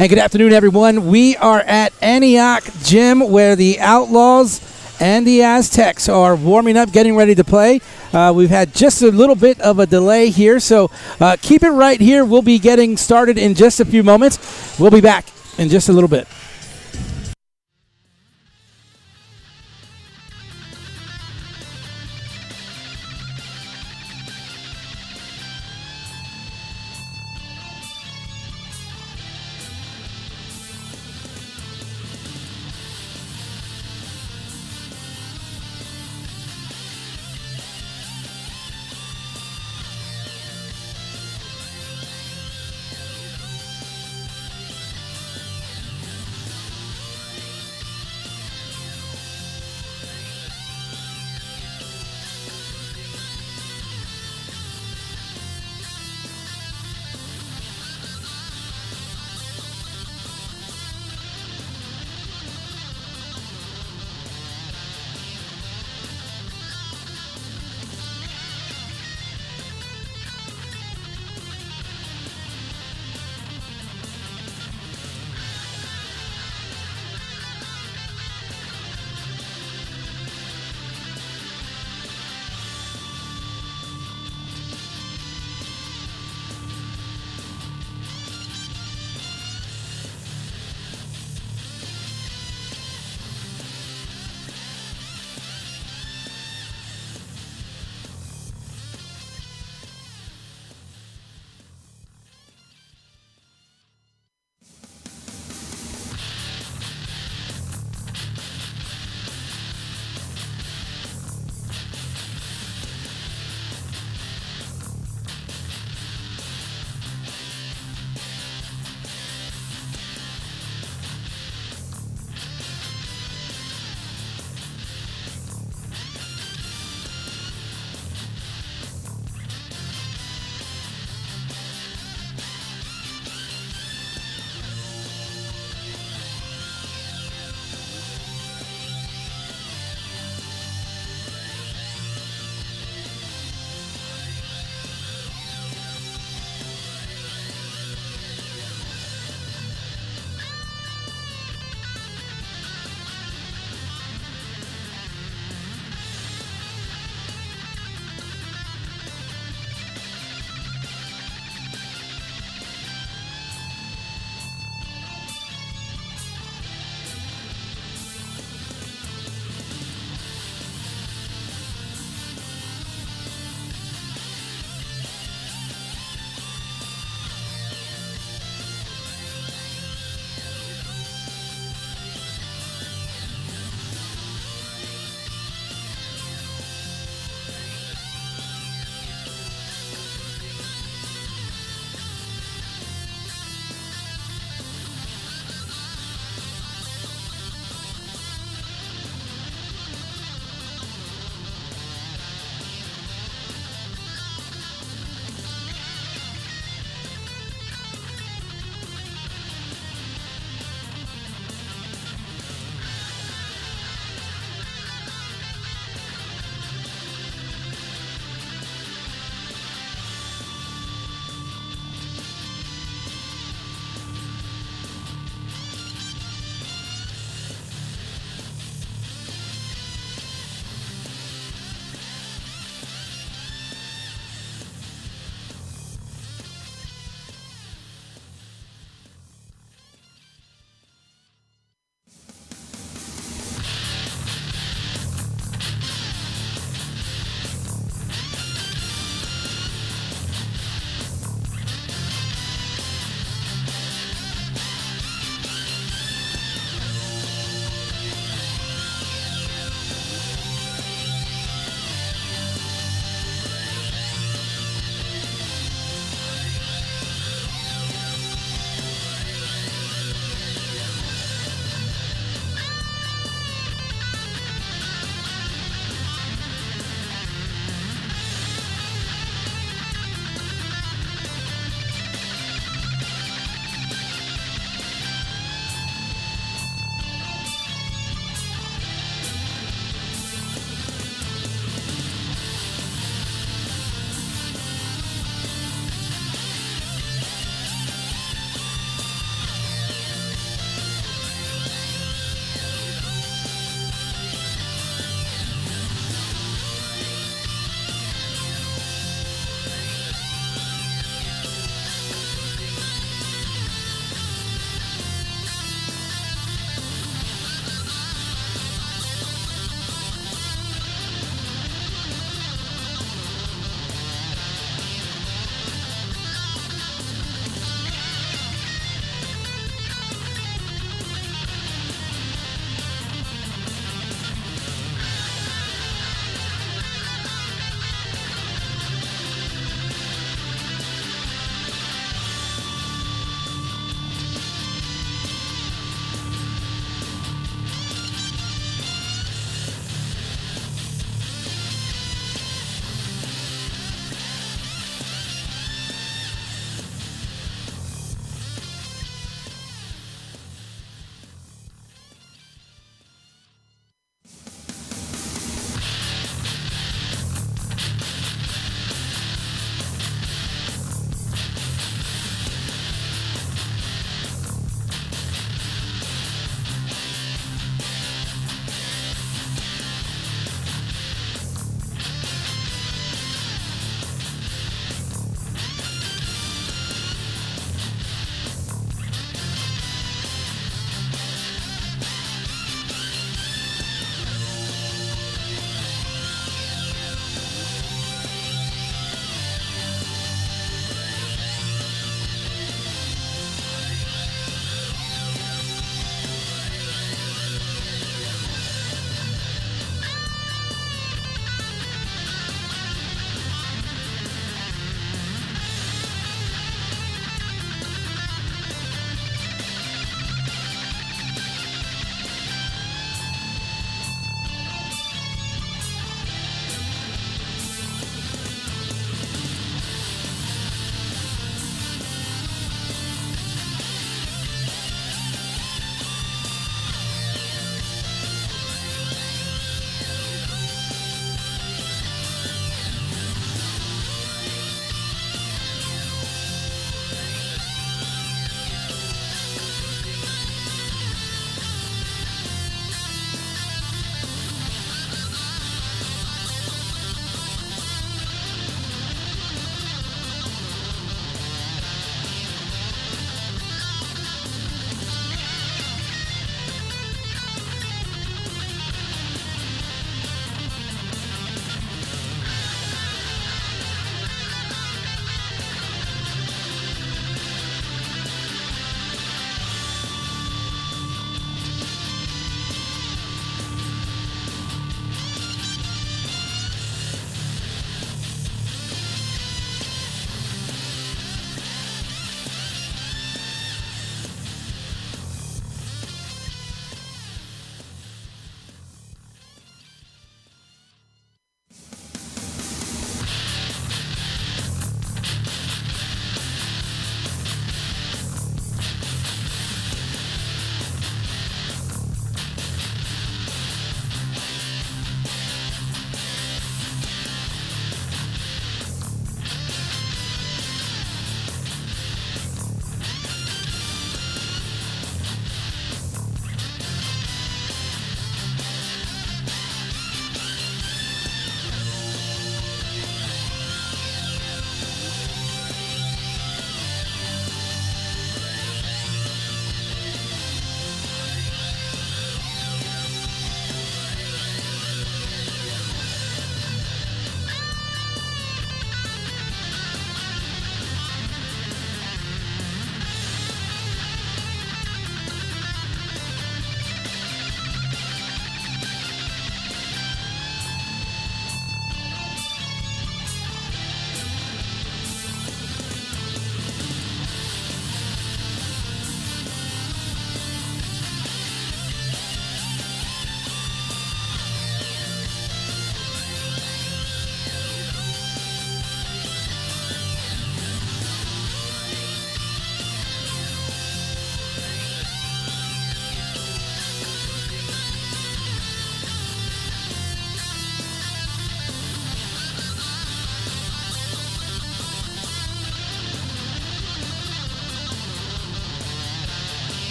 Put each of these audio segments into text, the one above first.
And good afternoon, everyone. We are at Antioch Gym where the Outlaws and the Aztecs are warming up, getting ready to play. We've had just a little bit of a delay here, so keep it right here. We'll be getting started in just a few moments. We'll be back in just a little bit.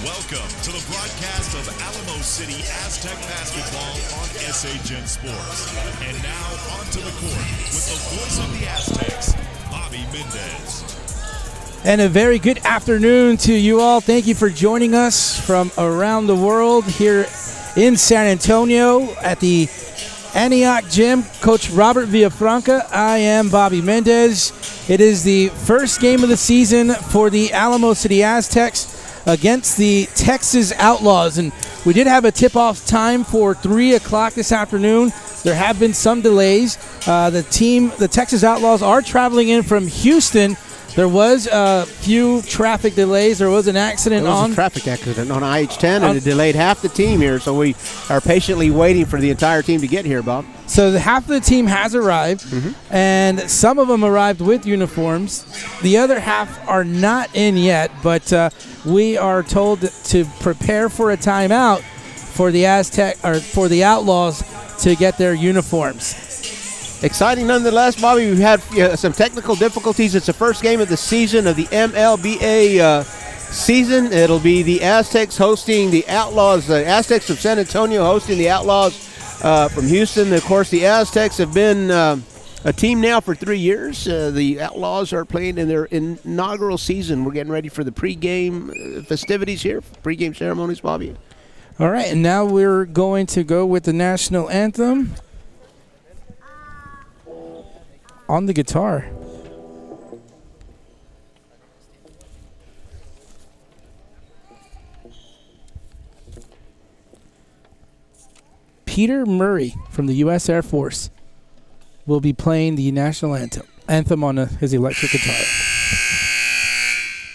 Welcome to the broadcast of Alamo City Aztec basketball on SHN Sports. And now onto the court with the voice of the Aztecs, Bobby Mendez. And a very good afternoon to you all. Thank you for joining us from around the world here in San Antonio at the Antioch Gym. Coach Robert Villafranca. I am Bobby Mendez. It is the first game of the season for the Alamo City Aztecs against the Texas Outlaws. And we did have a tip-off time for 3 o'clock this afternoon. There have been some delays. The Texas Outlaws are traveling in from Houston. There was a few traffic delays. There was an accident a traffic accident on IH-10, and it delayed half the team here, so we are patiently waiting for the entire team to get here, Bob. So half of the team has arrived, and some of them arrived with uniforms. The other half are not in yet, but we are told to prepare for a timeout for the Outlaws to get their uniforms. Exciting nonetheless, Bobby. We've had some technical difficulties. It's the first game of the season of the MLBA season. It'll be the Aztecs hosting the Outlaws. The Aztecs of San Antonio hosting the Outlaws from Houston. Of course, the Aztecs have been a team now for 3 years. The Outlaws are playing in their inaugural season. We're getting ready for the pregame festivities here, pregame ceremonies, Bobby. All right, and now we're going to go with the national anthem. On the guitar, Peter Murray from the U.S. Air Force will be playing the national anthem on his electric guitar.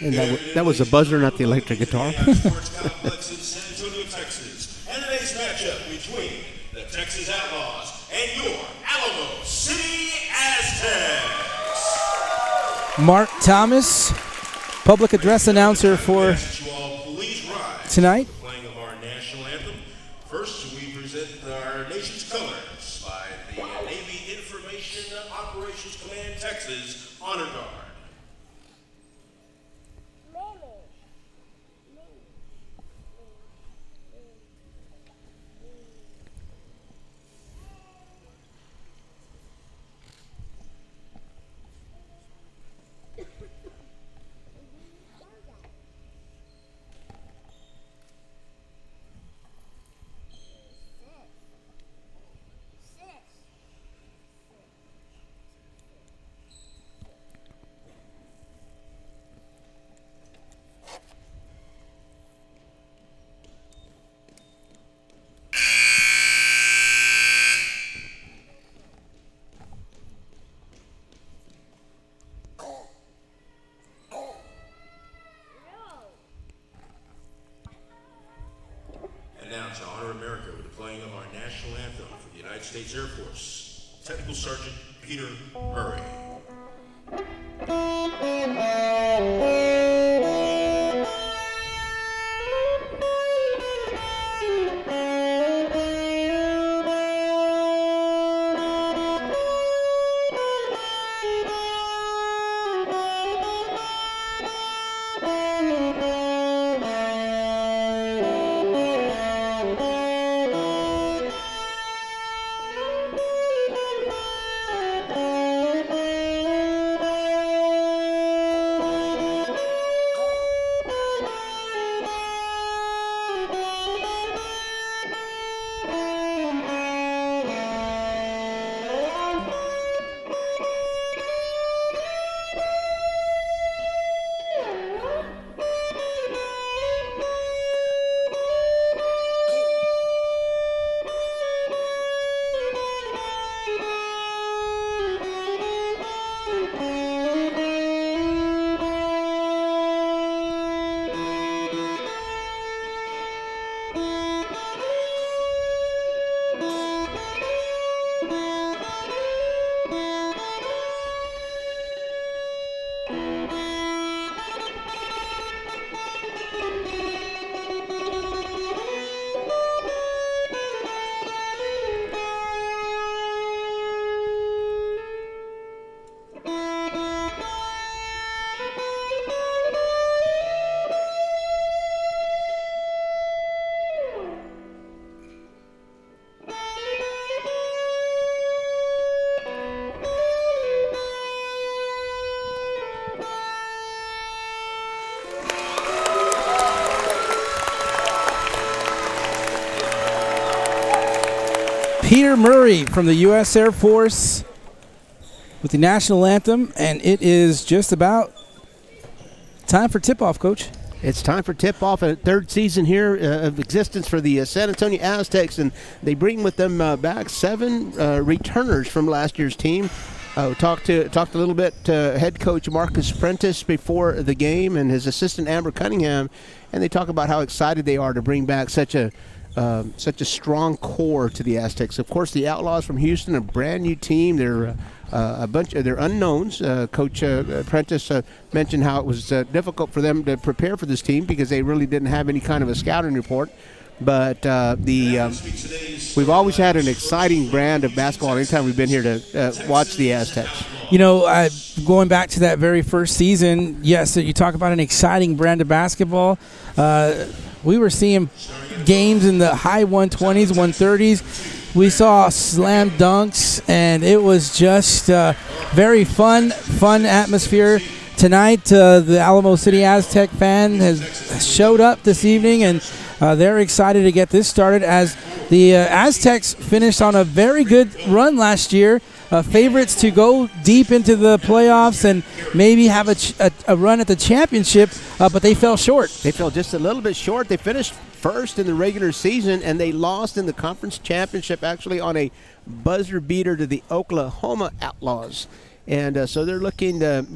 And that was a buzzer, not the electric guitar. San Antonio, Texas, and today's matchup between the Texas Outlaws and your Alamo City Aztecs. Mark Thomas, public address announcer for tonight. Playing of our national anthem. First, we present our nation's colors by the Navy Information Operations Command Texas Honor Guard. Now to honor America with the playing of our national anthem for the United States Air Force, Technical Sergeant Peter Murray. Peter Murray from the U.S. Air Force with the national anthem, and it is just about time for tip-off, Coach. It's time for tip-off, a third season here of existence for the San Antonio Aztecs, and they bring with them back 7 returners from last year's team. Talked a little bit to head coach Marcus Prentice before the game and his assistant Amber Cunningham, and they talk about how excited they are to bring back such a strong core to the Aztecs. Of course, the Outlaws from Houston, a brand new team. They're they're unknowns. Coach Prentice mentioned how it was difficult for them to prepare for this team because they really didn't have any kind of a scouting report. But we've always had an exciting brand of basketball anytime we've been here to watch the Aztecs. You know, going back to that very first season, yes, you talk about an exciting brand of basketball. We were seeing games in the high 120s, 130s. We saw slam dunks, and it was just very fun atmosphere. Tonight, the Alamo City Aztec fan has showed up this evening, and they're excited to get this started as the Aztecs finished on a very good run last year. Favorites to go deep into the playoffs and maybe have a run at the championship, but they fell short. They fell just a little bit short. They finished first in the regular season, and they lost in the conference championship actually on a buzzer beater to the Oklahoma Outlaws. And so they're looking to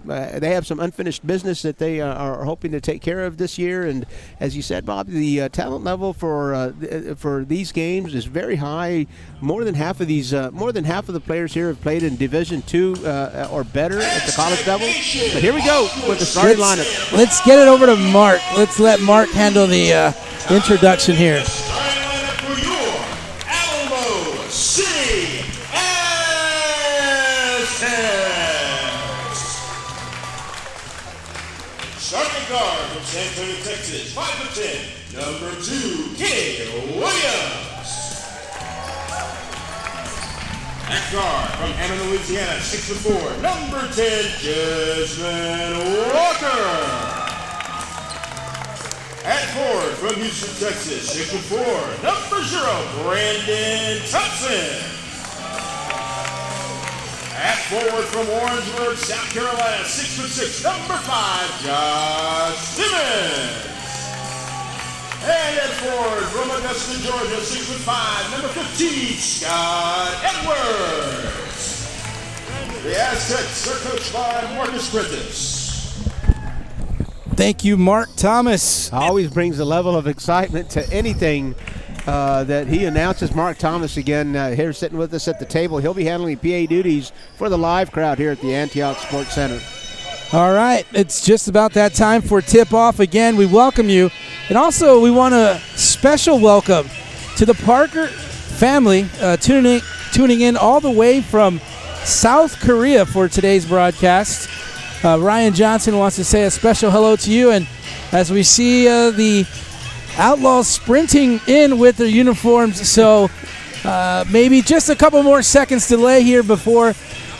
they have some unfinished business that they are hoping to take care of this year. And as you said, Bob, the talent level for these games is very high. More than half of the players here have played in Division II or better at the college level. But here we go with the starting lineup. Let's get it over to Mark. Let's let Mark handle the introduction here. Guard from San Antonio, Texas, 5'10", number 2, Kid Williams. At guard from Hammond, Louisiana, 6'4", number 10, Jasmine Walker. At forward from Houston, Texas, 6'4", number 0, Brandon Thompson. At forward from Orangeburg, South Carolina, 6'6", number 5, Josh Simmons. And at forward from Augusta, Georgia, 6'5", number 15, Scott Edwards. The Aztecs are coached by Marcus Prentice. Thank you, Mark Thomas. Always brings a level of excitement to anything that he announces. Mark Thomas again here sitting with us at the table. He'll be handling PA duties for the live crowd here at the Antioch Sports Center. All right, it's just about that time for tip-off. Again, we welcome you. And also, we want a special welcome to the Parker family tuning in all the way from South Korea for today's broadcast. Ryan Johnson wants to say a special hello to you. And as we see the Outlaws sprinting in with their uniforms, so maybe just a couple more seconds delay here before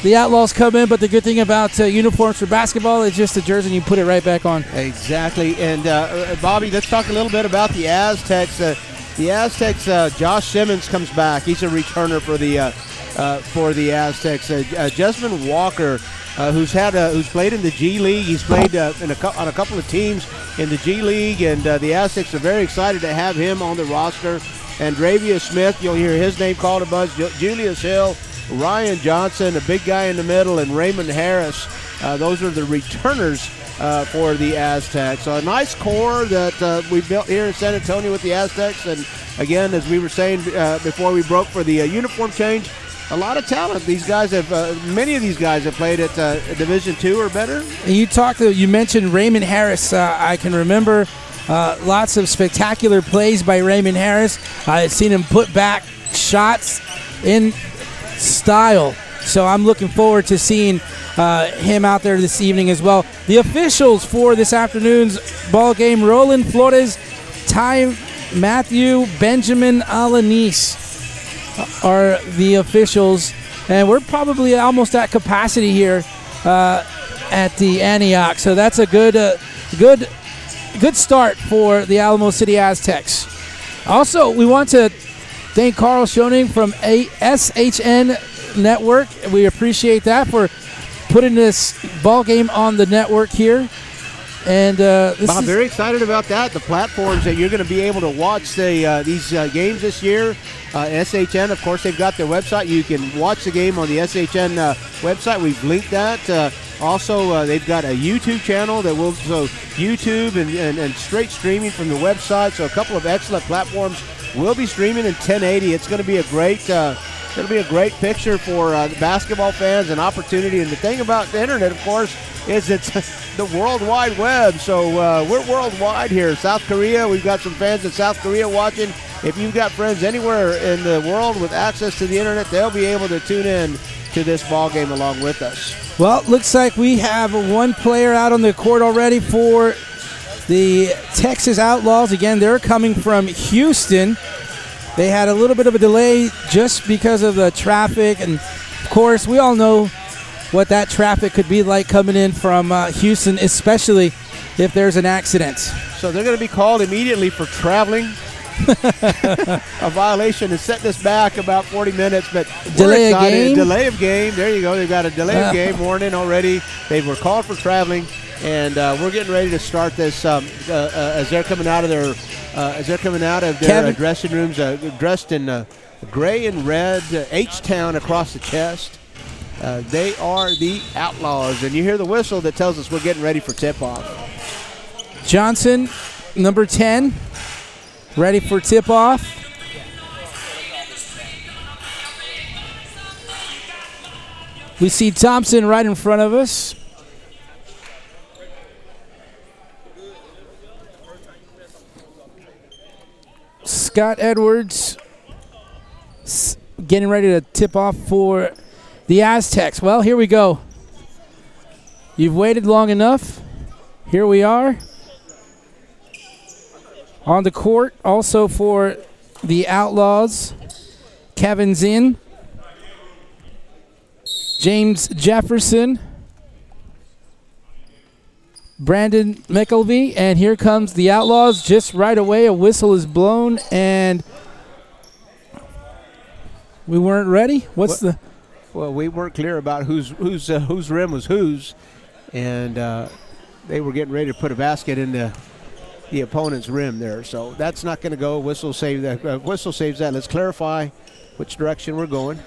the Outlaws come in. But the good thing about uniforms for basketball is just the jersey and you put it right back on. Exactly. And Bobby, let's talk a little bit about the Aztecs. Josh Simmons comes back. He's a returner for the Aztecs. Jasmine Walker, who's played in the G League. He's played on a couple of teams in the G League, and the Aztecs are very excited to have him on the roster. And Dravia Smith, you'll hear his name called a bunch. Julius Hill, Ryan Johnson, a big guy in the middle, and Raymond Harris. Those are the returners for the Aztecs. So a nice core that we built here in San Antonio with the Aztecs. And again, as we were saying before we broke for the uniform change, a lot of talent. These guys many of these guys have played at Division II or better. You mentioned Raymond Harris. I can remember lots of spectacular plays by Raymond Harris. I've seen him put back shots in style. So I'm looking forward to seeing him out there this evening as well. The officials for this afternoon's ball game: Roland Flores, Ty Matthew, Benjamin Alanis are the officials, and we're probably almost at capacity here at the Antioch. So that's a good start for the Alamo City Aztecs. Also, we want to Thank Carl Schoening from SHN Network. We appreciate that for putting this ball game on the network here. And Bob, very excited about that. The platforms that you're going to be able to watch these games this year. SHN, of course, they've got their website. You can watch the game on the SHN website. We've linked that. Also, they've got a YouTube channel that will YouTube and straight streaming from the website. So a couple of excellent platforms will be streaming in 1080. It's going to be a great. It'll be a great picture for the basketball fans, an opportunity. And the thing about the internet, of course, is it's the World Wide Web. So we're worldwide here. South Korea, we've got some fans in South Korea watching. If you've got friends anywhere in the world with access to the internet, they'll be able to tune in to this ball game along with us. Well, looks like we have one player out on the court already for the Texas Outlaws. Again, they're coming from Houston. They had a little bit of a delay just because of the traffic. And, of course, we all know what that traffic could be like coming in from Houston, especially if there's an accident. So they're going to be called immediately for traveling. A violation and set this back about 40 minutes. But delay of game? Delay of game. There you go. They've got a delay of game warning already. They were called for traveling. And we're getting ready to start this as they're coming out of their dressing rooms, dressed in gray and red, H-Town across the chest. They are the Outlaws, and you hear the whistle that tells us we're getting ready for tip-off. Johnson, number 10, ready for tip-off. We see Thompson right in front of us. Scott Edwards getting ready to tip off for the Aztecs. Well, here we go. You've waited long enough. Here we are. On the court, also for the Outlaws, Kevin Zinn, James Jefferson, Brandon McElvey, and here comes the Outlaws. Just right away, a whistle is blown, and we weren't ready. Well, we weren't clear about whose rim was whose, and they were getting ready to put a basket in the opponent's rim there. So that's not going to go. Whistle saves that. Whistle saves that. Let's clarify which direction we're going.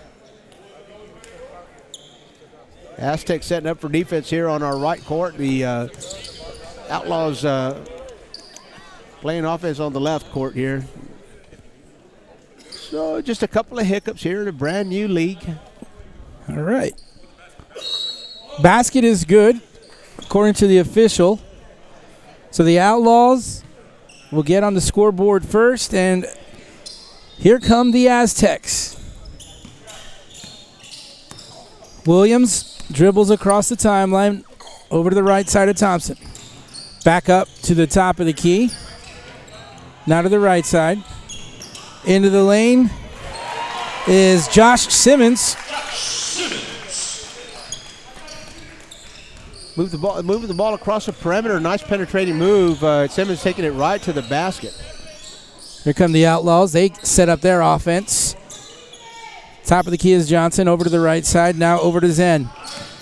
Aztecs setting up for defense here on our right court. The Outlaws playing offense on the left court here. So just a couple of hiccups here in a brand new league. All right. Basket is good, according to the official. So the Outlaws will get on the scoreboard first, and here come the Aztecs. Williams dribbles across the timeline over to the right side of Thompson. Back up to the top of the key. Now to the right side. Into the lane is Josh Simmons. Moving the ball across the perimeter. Nice penetrating move. Simmons taking it right to the basket. Here come the Outlaws. They set up their offense. Top of the key is Johnson over to the right side. Now over to Zen.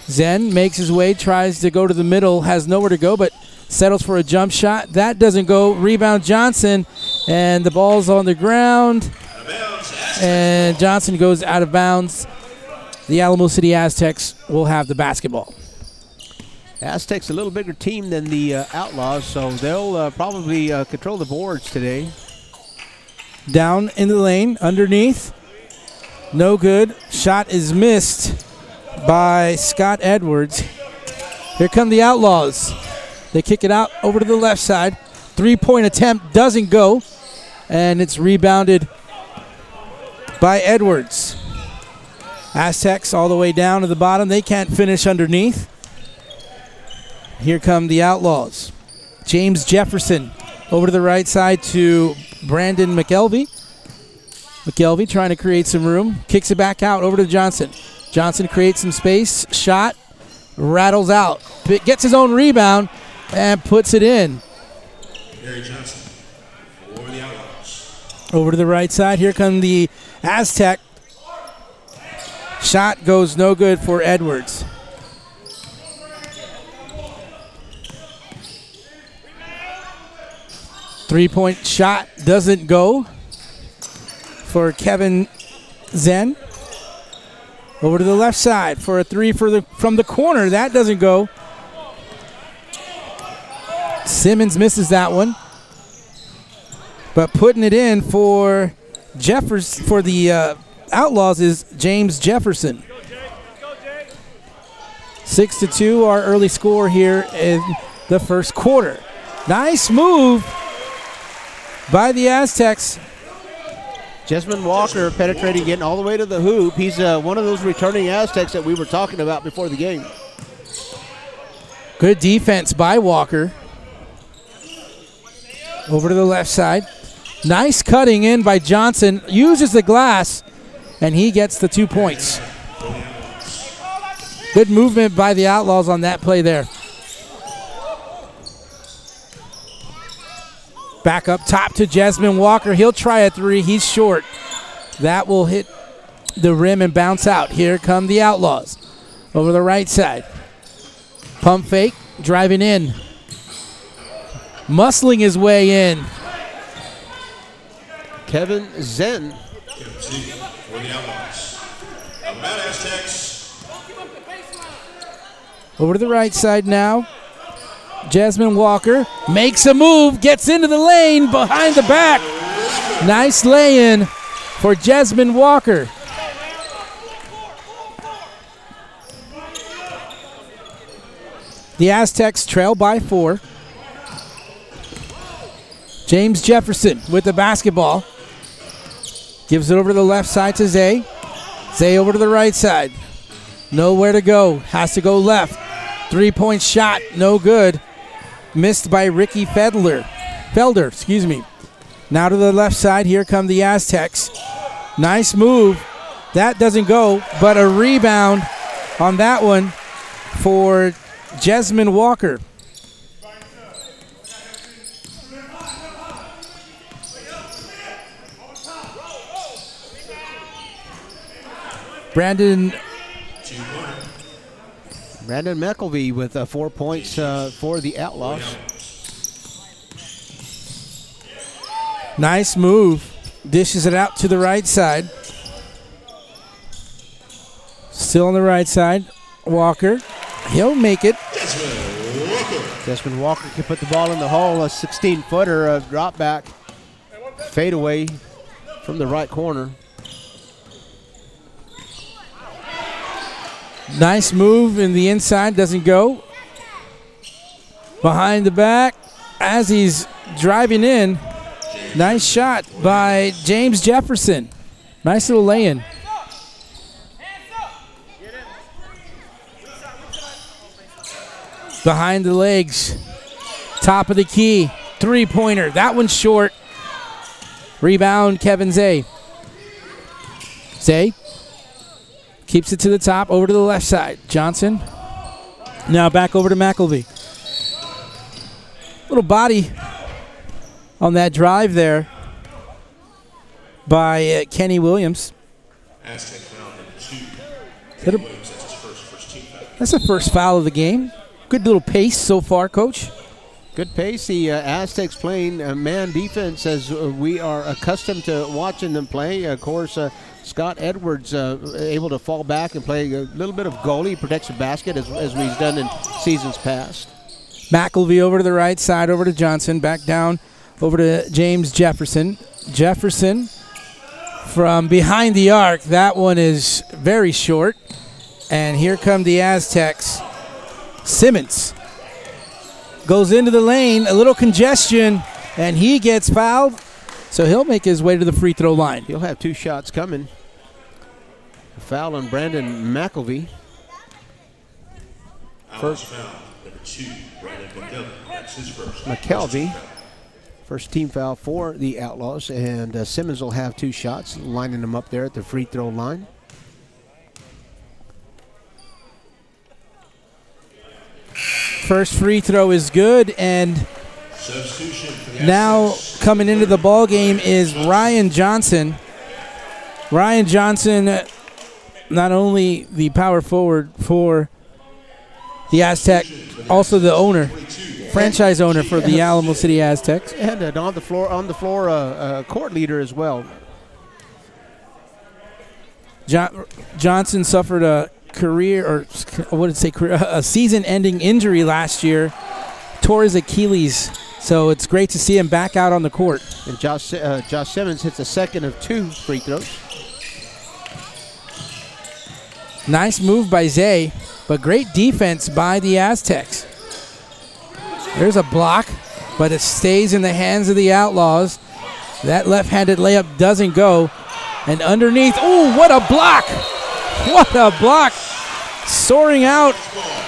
Zen makes his way, tries to go to the middle, has nowhere to go, but settles for a jump shot. That doesn't go. Rebound Johnson, and the ball's on the ground. And Johnson goes out of bounds. The Alamo City Aztecs will have the basketball. Aztecs a little bigger team than the Outlaws, so they'll probably control the boards today. Down in the lane, underneath. No good. Shot is missed by Scott Edwards. Here come the Outlaws. They kick it out over to the left side. Three-point attempt doesn't go, and it's rebounded by Edwards. Aztecs all the way down to the bottom. They can't finish underneath. Here come the Outlaws. James Jefferson over to the right side to Brandon McElvey. McElvey trying to create some room. Kicks it back out over to Johnson. Johnson creates some space. Shot. Rattles out. Gets his own rebound and puts it in. Gary Johnson for the Outlaws. Over to the right side. Here come the Aztec. Shot goes no good for Edwards. Three-point shot doesn't go for Kevin Zen. Over to the left side for a three from the corner. That doesn't go. Simmons misses that one. But putting it in for the Outlaws is James Jefferson. 6-2, our early score here in the first quarter. Nice move by the Aztecs. Jesmond Walker penetrating, getting all the way to the hoop. He's one of those returning Aztecs that we were talking about before the game. Good defense by Walker. Over to the left side. Nice cutting in by Johnson. Uses the glass, and he gets the 2 points. Good movement by the Outlaws on that play there. Back up top to Jesmond Walker. He'll try a three. He's short. That will hit the rim and bounce out. Here come the Outlaws. Over the right side. Pump fake. Driving in. Muscling his way in. Kevin Zen. For the Outlaws. About Aztecs. Over to the right side now. Jesmond Walker makes a move, gets into the lane, behind the back. Nice lay-in for Jesmond Walker. The Aztecs trail by 4. James Jefferson with the basketball. Gives it over to the left side to Zay. Zay over to the right side. Nowhere to go. Has to go left. 3-point shot, no good. Missed by Ricky Felder, excuse me. Now to the left side, here come the Aztecs. Nice move. That doesn't go, but a rebound on that one for Jesmond Walker. Brandon McElvey with 4 points for the Outlaws. Nice move. Dishes it out to the right side. Still on the right side. Walker. He'll make it. Jesmond Walker can put the ball in the hole. A 16-footer drop back. Fade away from the right corner. Nice move in the inside, doesn't go. Behind the back as he's driving in. Nice shot by James Jefferson. Nice little lay-in. Behind the legs. Top of the key. Three-pointer. That one's short. Rebound, Kevin Zay. Zay. Keeps it to the top, over to the left side. Johnson. Now back over to McElvey. Little body on that drive there by Kenny Williams. Aztec foul number 2. Kenny Williams, that's his first team foul. That's the first foul of the game. Good little pace so far, Coach. Good pace. The Aztecs playing man defense as we are accustomed to watching them play. Of course, Scott Edwards able to fall back and play a little bit of goalie. He protects the basket as we've done in seasons past. McElvey over to the right side, over to Johnson. Back down over to James Jefferson. Jefferson from behind the arc. That one is very short. And here come the Aztecs. Simmons goes into the lane, a little congestion, and he gets fouled. So he'll make his way to the free throw line. He'll have 2 shots coming. A foul on Brandon McElvey. First foul, number 2, Brandon McElvey. That's his first. McElvey, first team foul for the Outlaws, and Simmons will have 2 shots, lining them up there at the free throw line. First free throw is good, and Now coming into the ball game is Ryan Johnson. Ryan Johnson, not only the power forward for the Aztec, also the owner, franchise owner for the Alamo City Aztecs. And an on the floor court leader as well. Johnson suffered a a season-ending injury last year, tore his Achilles. So it's great to see him back out on the court. And Josh Simmons hits the second of 2 free throws. Nice move by Zay, but great defense by the Aztecs. There's a block, but it stays in the hands of the Outlaws. That left-handed layup doesn't go. And underneath, oh, what a block! What a block! Soaring out,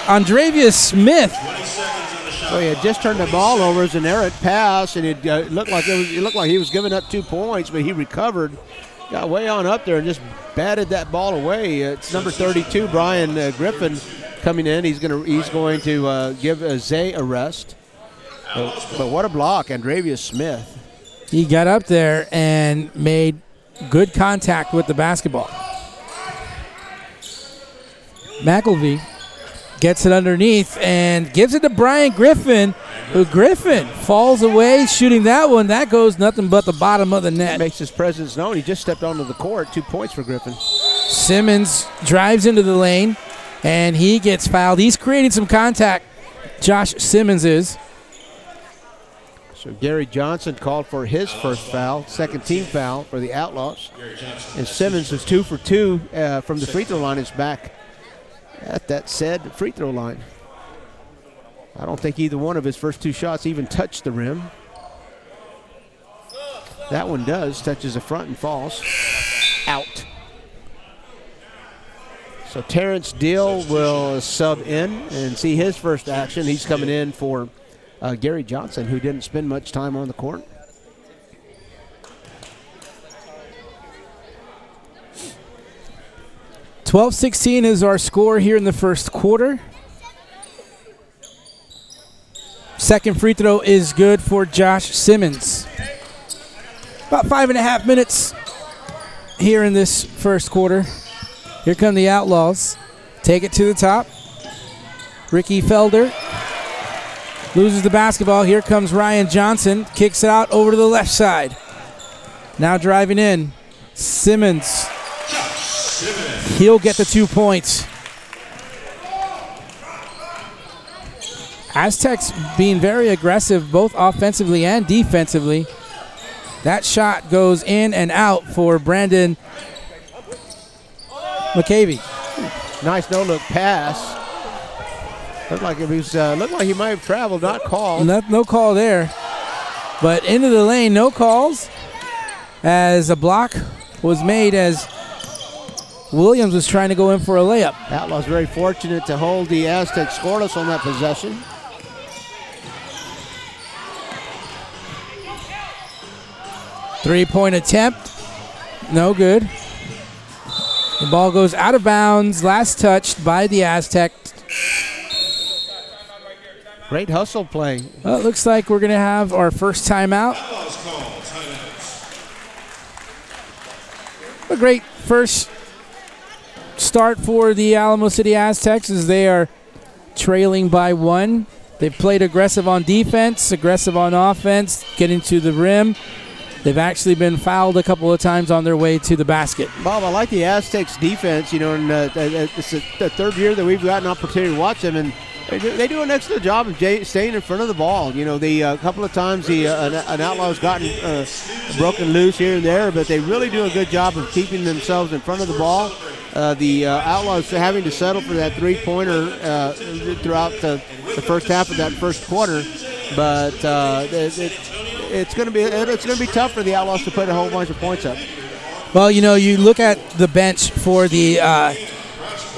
Andrevius Smith. So he had just turned the ball over as an errant pass, and it looked like he was giving up 2 points, but he recovered, got way on up there, and just batted that ball away. It's number 32, Brian Griffin, coming in. He's going to give Zay a rest. But what a block, Andrevius Smith. He got up there and made good contact with the basketball. McElvey gets it underneath and gives it to Brian Griffin, who Griffin falls away shooting that one. That goes nothing but the bottom of the net. Makes his presence known. He just stepped onto the court. 2 points for Griffin. Simmons drives into the lane, and he gets fouled. He's creating some contact, Josh Simmons is. So Gary Johnson called for his first foul, second team foul for the Outlaws. And Simmons is 2 for 2 from the free throw line. Is back at that said free throw line. I don't think either one of his first 2 shots even touched the rim. That one does, touches the front and falls out. So Terrence Deal will sub in and see his first action. He's coming in for Gary Johnson, who didn't spend much time on the court. (12-16) is our score here in the first quarter. Second free throw is good for Josh Simmons. About 5.5 minutes here in this first quarter. Here come the Outlaws. Take it to the top. Ricky Felder loses the basketball. Here comes Ryan Johnson. Kicks it out over to the left side. Now driving in. Simmons. He'll get the 2 points. Aztecs being very aggressive both offensively and defensively. That shot goes in and out for Brandon McCavey. Nice no-look pass. Looked like he might have traveled, not called. No call there. But into the lane, no calls, as a block was made as Williams was trying to go in for a layup. Outlaws very fortunate to hold the Aztecs scoreless on that possession. Three-point attempt, no good. The ball goes out of bounds, last touched by the Aztecs. Great hustle play. Well, it looks like we're going to have our first timeout. A great first start for the Alamo City Aztecs as they are trailing by 1. They've played aggressive on defense, aggressive on offense, getting to the rim. They've actually been fouled a couple of times on their way to the basket. Bob, I like the Aztecs defense. You know, and it's the third year that we've got an opportunity to watch them, and they do an excellent job of staying in front of the ball. You know, a couple of times an Outlaw's gotten broken loose here and there, but they really do a good job of keeping themselves in front of the ball. The Outlaws having to settle for that three-pointer throughout the first half of that first quarter, but it's going to be tough for the Outlaws to put a whole bunch of points up. Well, you know, you look at the bench for the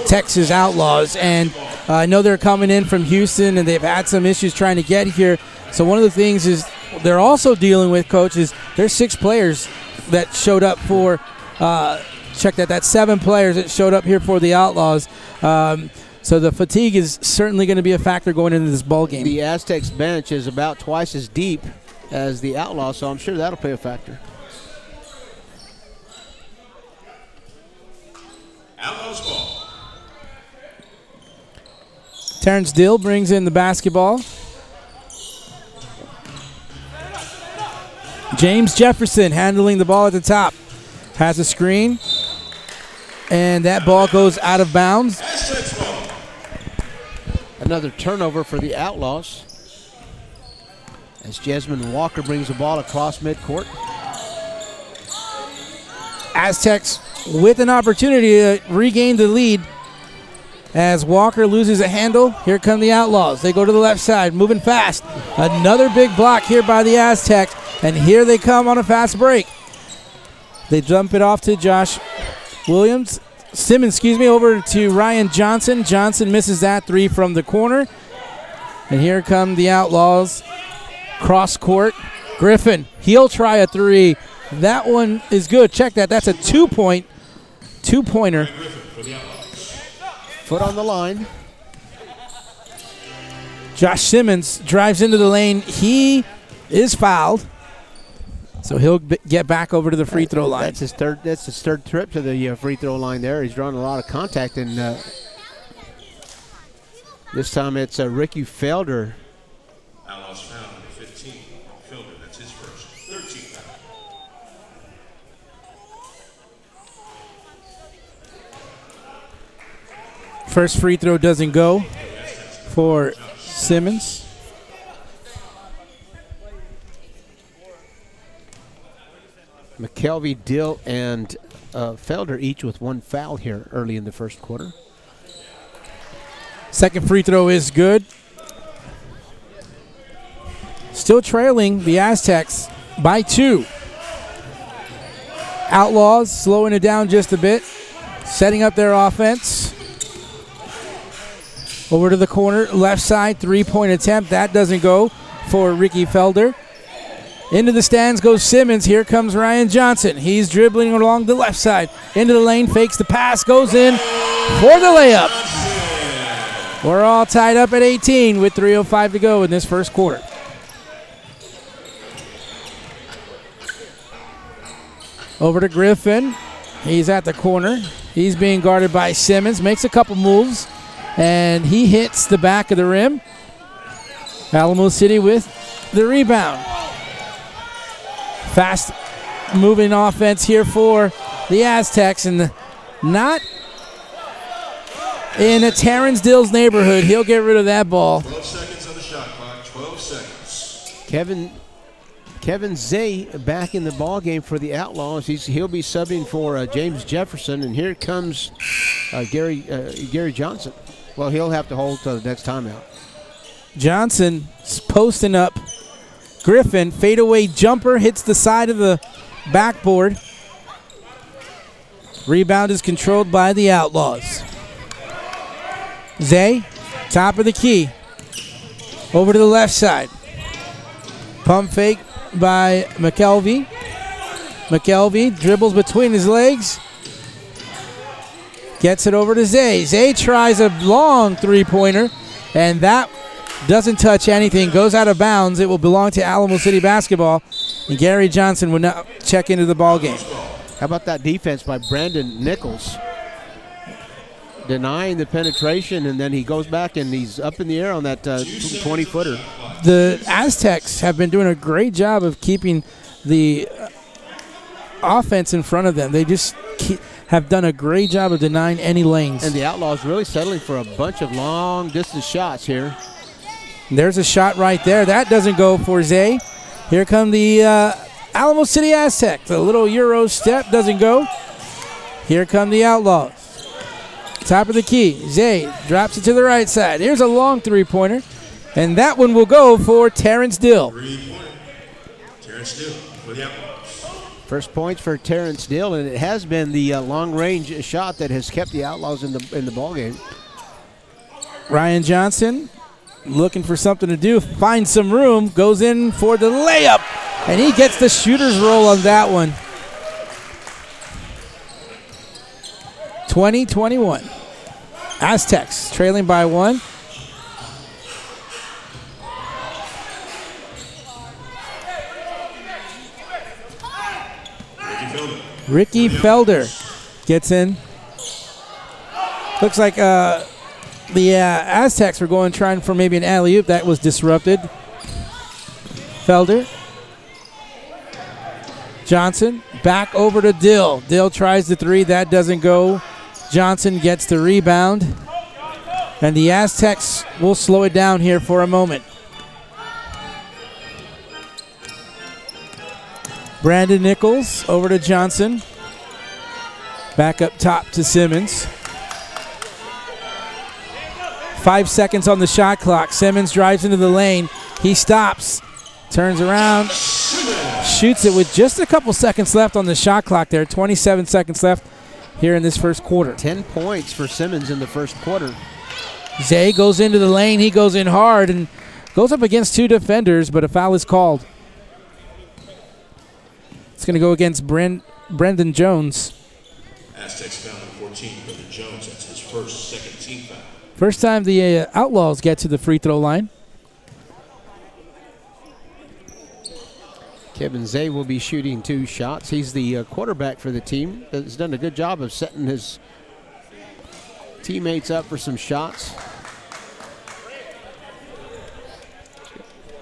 Texas Outlaws, and I know they're coming in from Houston, and they've had some issues trying to get here. So one of the things is they're also dealing with, Coach, is there's 6 players that showed up for check that. That's 7 players that showed up here for the Outlaws. So the fatigue is certainly going to be a factor going into this ball game. The Aztecs bench is about twice as deep as the Outlaws, so I'm sure that'll play a factor. Outlaws ball. Terrence Dill brings in the basketball. James Jefferson handling the ball at the top. Has a screen. And that ball goes out of bounds. Another turnover for the Outlaws as Jasmine Walker brings the ball across midcourt. Aztecs with an opportunity to regain the lead as Walker loses a handle. Here come the Outlaws. They go to the left side, moving fast. Another big block here by the Aztecs, and here they come on a fast break. They dump it off to Josh Simmons, over to Ryan Johnson. Johnson misses that three from the corner. And here come the Outlaws. Cross court. Griffin, he'll try a three. That one is good. Check that. That's a two-pointer. Foot on the line. Josh Simmons drives into the lane. He is fouled. So he'll get back over to the free throw line. That's his third trip to the free throw line there. He's drawn a lot of contact, and this time it's Ricky Felder. Outlaws foul number 15. Felder, that's his first. 13 foul. First free throw doesn't go for Simmons. McKelvey, Dill, and Felder each with one foul here early in the first quarter. Second free throw is good. Still trailing the Aztecs by 2. Outlaws slowing it down just a bit, setting up their offense. Over to the corner, left side, three-point attempt. That doesn't go for Ricky Felder. Into the stands goes Simmons. Here comes Ryan Johnson. He's dribbling along the left side. Into the lane, fakes the pass, goes in for the layup. We're all tied up at 18 with 3:05 to go in this first quarter. Over to Griffin. He's at the corner. He's being guarded by Simmons. Makes a couple moves, and he hits the back of the rim. Alamo City with the rebound. Fast moving offense here for the Aztecs, and not in a Terrence Dill's neighborhood. He'll get rid of that ball. 12 seconds on the shot clock. 12 seconds. Kevin Zay back in the ball game for the Outlaws. He'll be subbing for James Jefferson, and here comes Gary Johnson. Well, he'll have to hold till the next timeout. Johnson's posting up. Griffin, fadeaway jumper, hits the side of the backboard. Rebound is controlled by the Outlaws. Zay, top of the key. Over to the left side. Pump fake by McKelvey. McKelvey dribbles between his legs. Gets it over to Zay. Zay tries a long three-pointer, and that doesn't touch anything, goes out of bounds. It will belong to Alamo City basketball, and Gary Johnson will now check into the ball game. How about that defense by Brandon Nichols? Denying the penetration, and then he goes back and he's up in the air on that 20-footer. The Aztecs have been doing a great job of keeping the offense in front of them. They just have done a great job of denying any lanes. And the Outlaws really settling for a bunch of long-distance shots here. There's a shot right there. That doesn't go for Zay. Here come the Alamo City Aztecs. A little Euro step doesn't go. Here come the Outlaws. Top of the key. Zay drops it to the right side. Here's a long three-pointer. And that one will go for Terrence Dill. Terrence Dill for the Outlaws. First points for Terrence Dill, and it has been the long-range shot that has kept the Outlaws in the ball game. Ryan Johnson looking for something to do, finds some room, goes in for the layup, and he gets the shooter's roll on that one. 20-21. Aztecs trailing by 1. Ricky Felder gets in. Looks like the Aztecs were trying for maybe an alley-oop. That was disrupted. Felder. Johnson back over to Dill. Dill tries the 3. That doesn't go. Johnson gets the rebound. And the Aztecs will slow it down here for a moment. Brandon Nichols over to Johnson. Back up top to Simmons. 5 seconds on the shot clock. Simmons drives into the lane. He stops. Turns around. Shoots it with just a couple seconds left on the shot clock there. 27 seconds left here in this first quarter. 10 points for Simmons in the first quarter. Zay goes into the lane. He goes in hard and goes up against 2 defenders, but a foul is called. It's going to go against Brendan Jones. Aztecs foul on 14, Brendan Jones. That's his second team foul. First time the Outlaws get to the free throw line. Kevin Zay will be shooting 2 shots. He's the quarterback for the team. Has done a good job of setting his teammates up for some shots.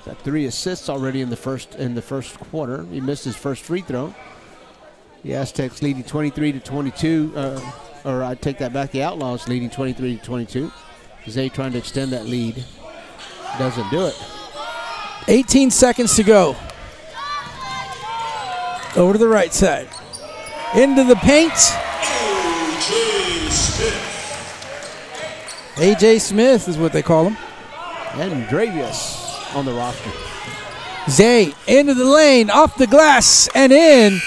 Got 3 assists already in the first quarter. He missed his first free throw. The Aztecs leading 23-22. Or I take that back. The Outlaws leading 23-22. Zay trying to extend that lead. Doesn't do it. 18 seconds to go. Over to the right side. Into the paint. A.J. Smith is what they call him. And Dravius on the roster. Zay into the lane, off the glass, and in.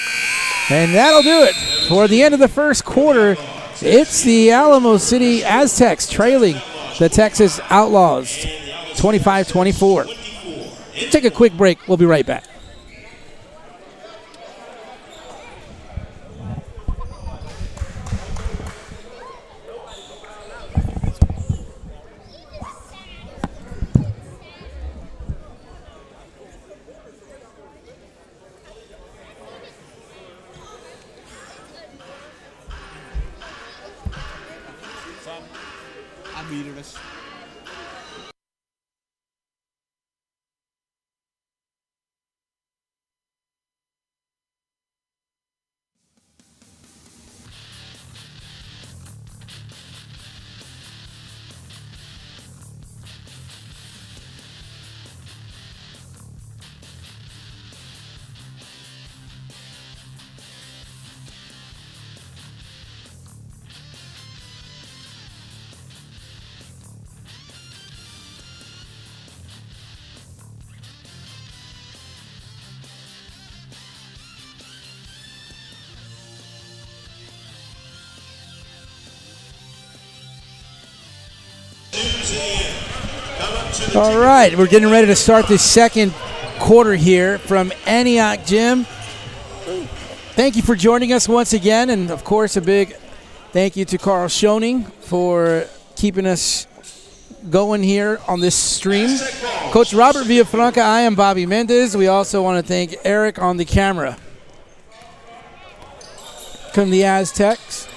And that'll do it for the end of the first quarter. It's the Alamo City Aztecs trailing the Texas Outlaws 25-24. Take a quick break. We'll be right back. All right, we're getting ready to start the second quarter here from Antioch Gym. Thank you for joining us once again, and of course a big thank you to Carl Schoening for keeping us going here on this stream. Coach Robert Villafranca, I am Bobby Mendez. We also want to thank Eric on the camera. Come the Aztecs.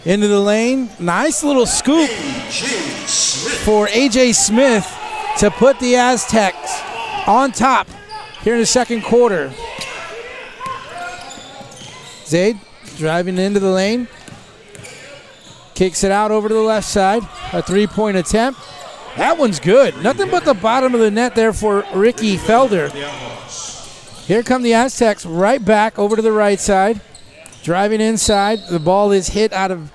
Into the lane. Nice little scoop for A.J. Smith to put the Aztecs on top here in the second quarter. Zaid driving into the lane. Kicks it out over to the left side. A three-point attempt. That one's good. Nothing but the bottom of the net there for Ricky Felder. Here come the Aztecs right back over to the right side. Driving inside. The ball is hit out of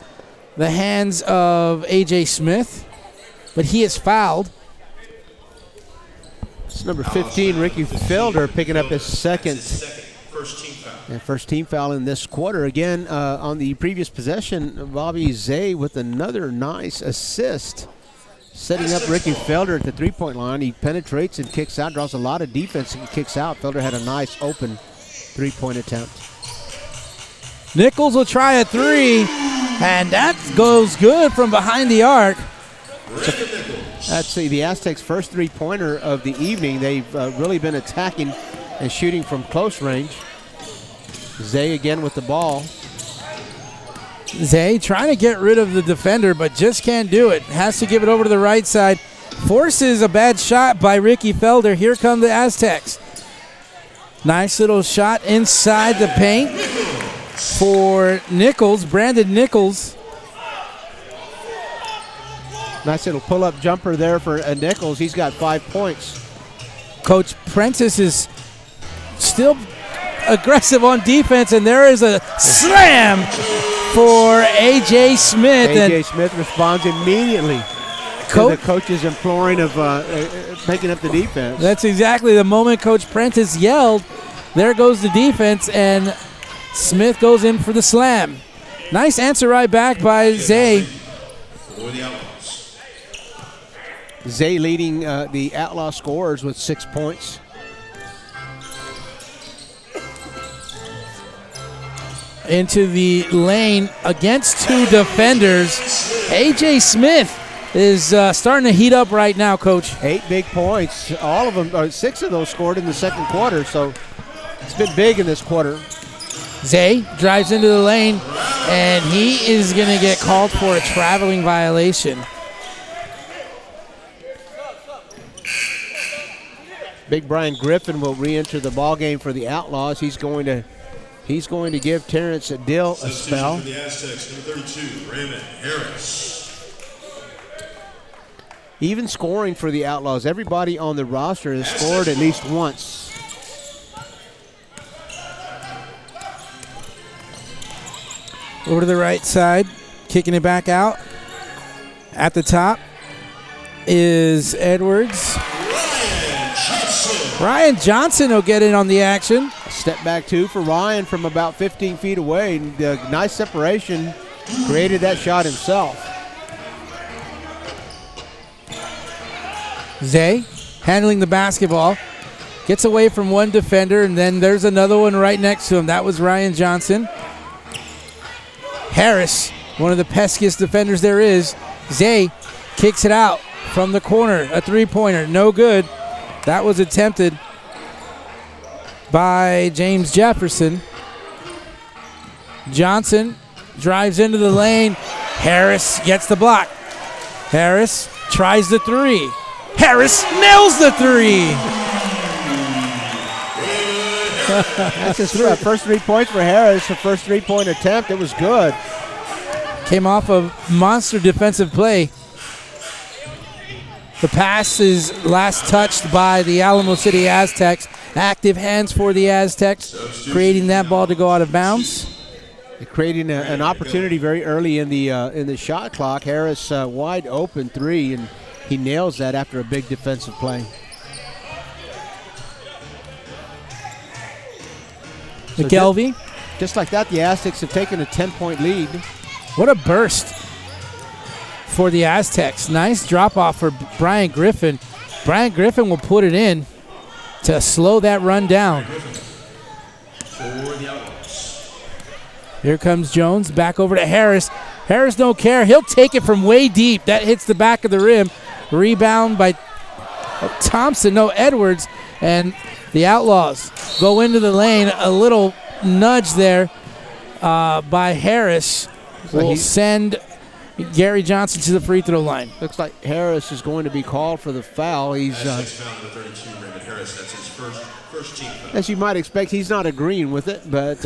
the hands of A.J. Smith, but he is fouled. It's number 15, Ricky Felder, picking up his second first team foul in this quarter. Again, on the previous possession, Bobby Zay with another nice assist, setting up Ricky Felder at the three-point line. He penetrates and kicks out, draws a lot of defense and kicks out. Felder had a nice open three-point attempt. Nichols will try a three. And that goes good from behind the arc. That's the Aztecs' first three-pointer of the evening. They've really been attacking and shooting from close range. Zay again with the ball. Zay trying to get rid of the defender, but just can't do it. Has to give it over to the right side. Forces a bad shot by Ricky Felder. Here come the Aztecs. Nice little shot inside the paint for Nichols, Brandon Nichols. Nice little pull-up jumper there for Nichols. He's got 5 points. Coach Prentice is still aggressive on defense, and there is a slam for A.J. Smith. A.J. Smith responds immediately to the coach's imploring of picking up the defense. That's exactly the moment Coach Prentice yelled, there goes the defense, and Smith goes in for the slam. Nice answer right back by Zay. Zay leading the Outlaw scorers with 6 points. Into the lane against two defenders. A.J. Smith is starting to heat up right now, Coach. 8 big points. All of them, or 6 of those scored in the second quarter, so it's been big in this quarter. Zay drives into the lane, and he is going to get called for a traveling violation. Big Brian Griffin will re-enter the ball game for the Outlaws. He's going to give Terrence Dill a spell. For the Aztecs, number 32, Raymond Harris. Even scoring for the Outlaws. Everybody on the roster has scored at least once. Over to the right side, kicking it back out. At the top is Edwards. Ryan Johnson will get in on the action. Step back two for Ryan from about 15 feet away. And, nice separation, created that shot himself. Zay handling the basketball. Gets away from one defender, and then there's another one right next to him. That was Ryan Johnson. Harris, one of the peskiest defenders there is. Zay kicks it out from the corner. A three-pointer, no good. That was attempted by James Jefferson. Johnson drives into the lane. Harris gets the block. Harris tries the three. Harris nails the three. That's his first 3 points for Harris. The first three-point attempt, it was good. Came off a monster defensive play. The pass is last touched by the Alamo City Aztecs. Active hands for the Aztecs, creating that ball to go out of bounds. Creating an opportunity very early in the shot clock. Harris wide open three, and he nails that after a big defensive play. McKelvey. Just like that, the Aztecs have taken a 10-point lead. What a burst for the Aztecs. Nice drop-off for Brian Griffin. Brian Griffin will put it in to slow that run down. Here comes Jones, back over to Harris. Harris don't care. He'll take it from way deep. That hits the back of the rim. Rebound by Thompson, no, Edwards. And the Outlaws go into the lane. A little nudge there by Harris will send Gary Johnson to the free throw line. Looks like Harris is going to be called for the foul. He's as you might expect, he's not agreeing with it, but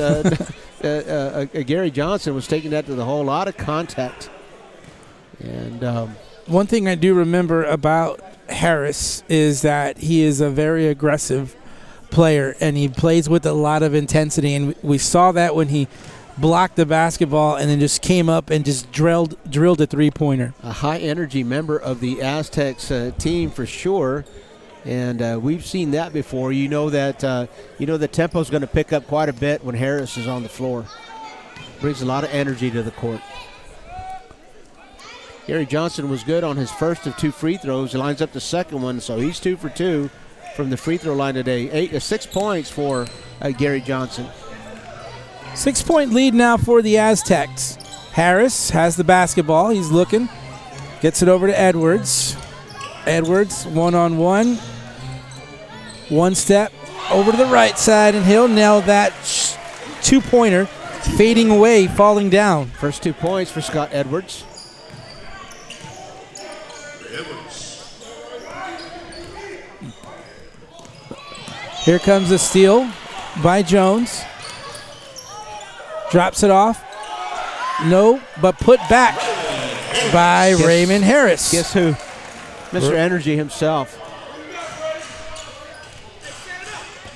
Gary Johnson was taking that to the hole. A lot of contact. And one thing I do remember about Harris is that he is a very aggressive player, and he plays with a lot of intensity, and we saw that when he blocked the basketball and then just came up and just drilled a three-pointer. A high-energy member of the Aztecs team for sure, and we've seen that before. You know that the tempo is going to pick up quite a bit when Harris is on the floor. Brings a lot of energy to the court. Gary Johnson was good on his first of 2 free throws. He lines up the second one, so he's 2 for 2 from the free throw line today. 6 points for Gary Johnson. 6-point lead now for the Aztecs. Harris has the basketball. He's looking. Gets it over to Edwards. Edwards, one-on-one. One step over to the right side, and he'll nail that two-pointer, fading away, falling down. First 2 points for Scott Edwards. Here comes a steal by Jones. Drops it off. No, but put back by Raymond Harris. Guess who? Mr. Energy himself.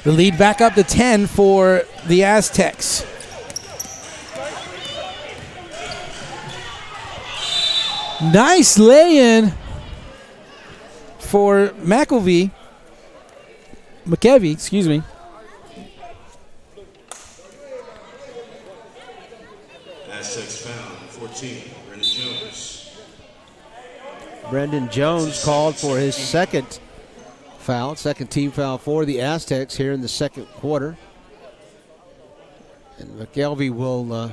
The lead back up to 10 for the Aztecs. Nice lay-in for McKelvey, excuse me. Aztecs foul, 14, Brendan Jones. Brendan Jones called for his second foul, second team foul for the Aztecs here in the second quarter. And McKelvey will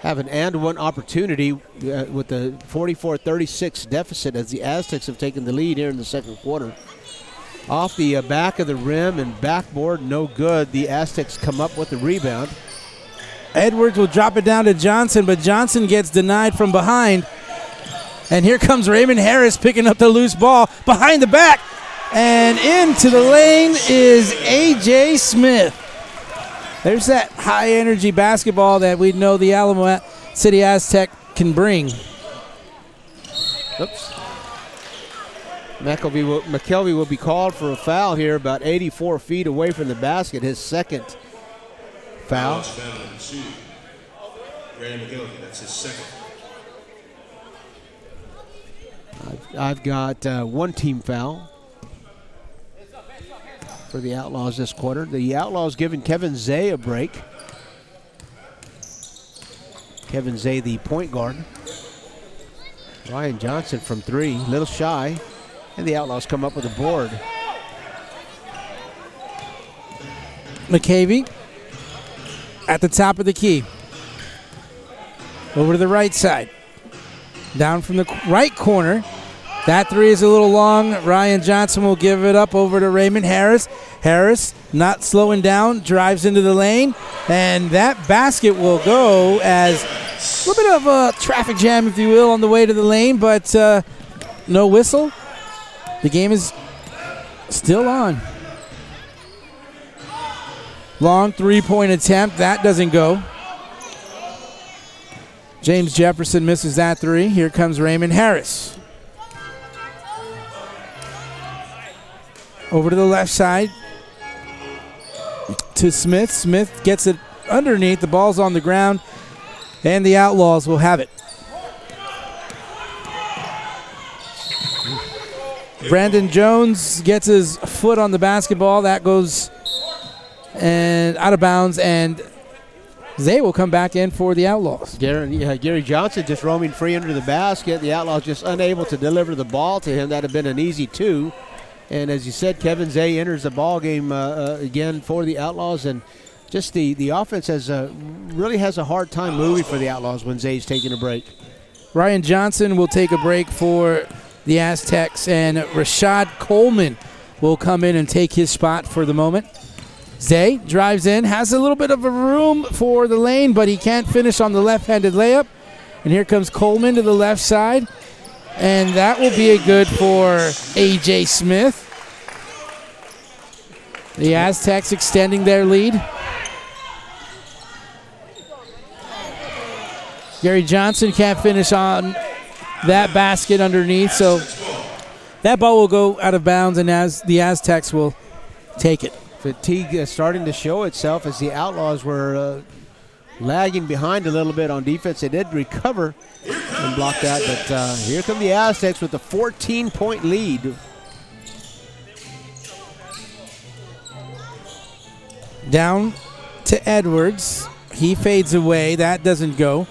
have an and-one opportunity with the 44-36 deficit as the Aztecs have taken the lead here in the second quarter. Off the back of the rim and backboard, no good. The Aztecs come up with the rebound. Edwards will drop it down to Johnson, but Johnson gets denied from behind. And here comes Raymond Harris picking up the loose ball behind the back. And into the lane is A.J. Smith. There's that high-energy basketball that we know the Alamo City Aztec can bring. Oops. McKelvey will be called for a foul here about 84 feet away from the basket, his second foul. Brandon McKelvey, that's his second. I've got one team foul for the Outlaws this quarter. The Outlaws giving Kevin Zay a break. Kevin Zay, the point guard. Ryan Johnson from three, a little shy. And the Outlaws come up with a board. McKelvey at the top of the key. Over to the right side. Down from the right corner. That three is a little long. Ryan Johnson will give it up over to Raymond Harris. Harris, not slowing down, drives into the lane. And that basket will go as a little bit of a traffic jam, if you will, on the way to the lane, but no whistle. The game is still on. Long three-point attempt. That doesn't go. James Jefferson misses that three. Here comes Raymond Harris. Over to the left side to Smith. Smith gets it underneath. The ball's on the ground, and the Outlaws will have it. Brandon Jones gets his foot on the basketball. That goes and out of bounds, and Zay will come back in for the Outlaws. Gary Johnson just roaming free under the basket. The Outlaws just unable to deliver the ball to him. That had been an easy two. And as you said, Kevin Zay enters the ball game again for the Outlaws, and just the offense really has a hard time moving for the Outlaws when Zay's taking a break. Ryan Johnson will take a break for the Aztecs, and Rashad Coleman will come in and take his spot for the moment. Zay drives in, has a little bit of a room for the lane, but he can't finish on the left-handed layup. And here comes Coleman to the left side, and that will be a good for A.J. Smith. The Aztecs extending their lead. Gary Johnson can't finish on that basket underneath, so that ball will go out of bounds, and as the Aztecs will take it. Fatigue starting to show itself as the Outlaws were lagging behind a little bit on defense. They did recover and block that, but here come the Aztecs with a 14-point lead. Down to Edwards. He fades away. That doesn't go.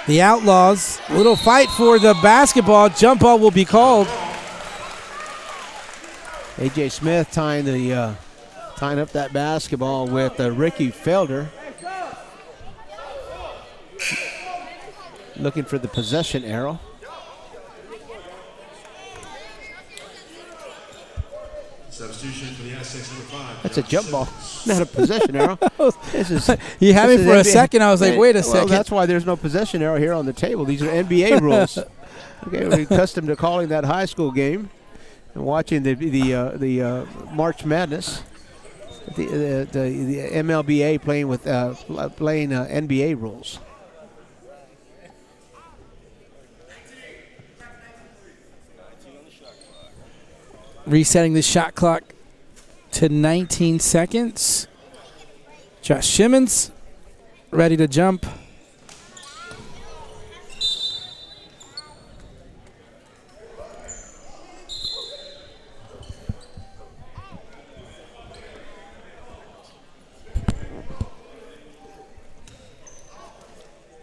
The Outlaws, a little fight for the basketball. Jump ball will be called. A.J. Smith tying up that basketball with Ricky Felder. looking for the possession arrow. Substitution for the Aztecs, number 5. That's a jump ball, not a possession arrow. You had me for a second. I was like, wait a second. Well, that's why there's no possession arrow here on the table. These are NBA rules. Okay, we're accustomed to calling that high school game and watching the March Madness. The MLBA playing with NBA rules. Resetting the shot clock to 19 seconds. Josh Shimmons ready to jump.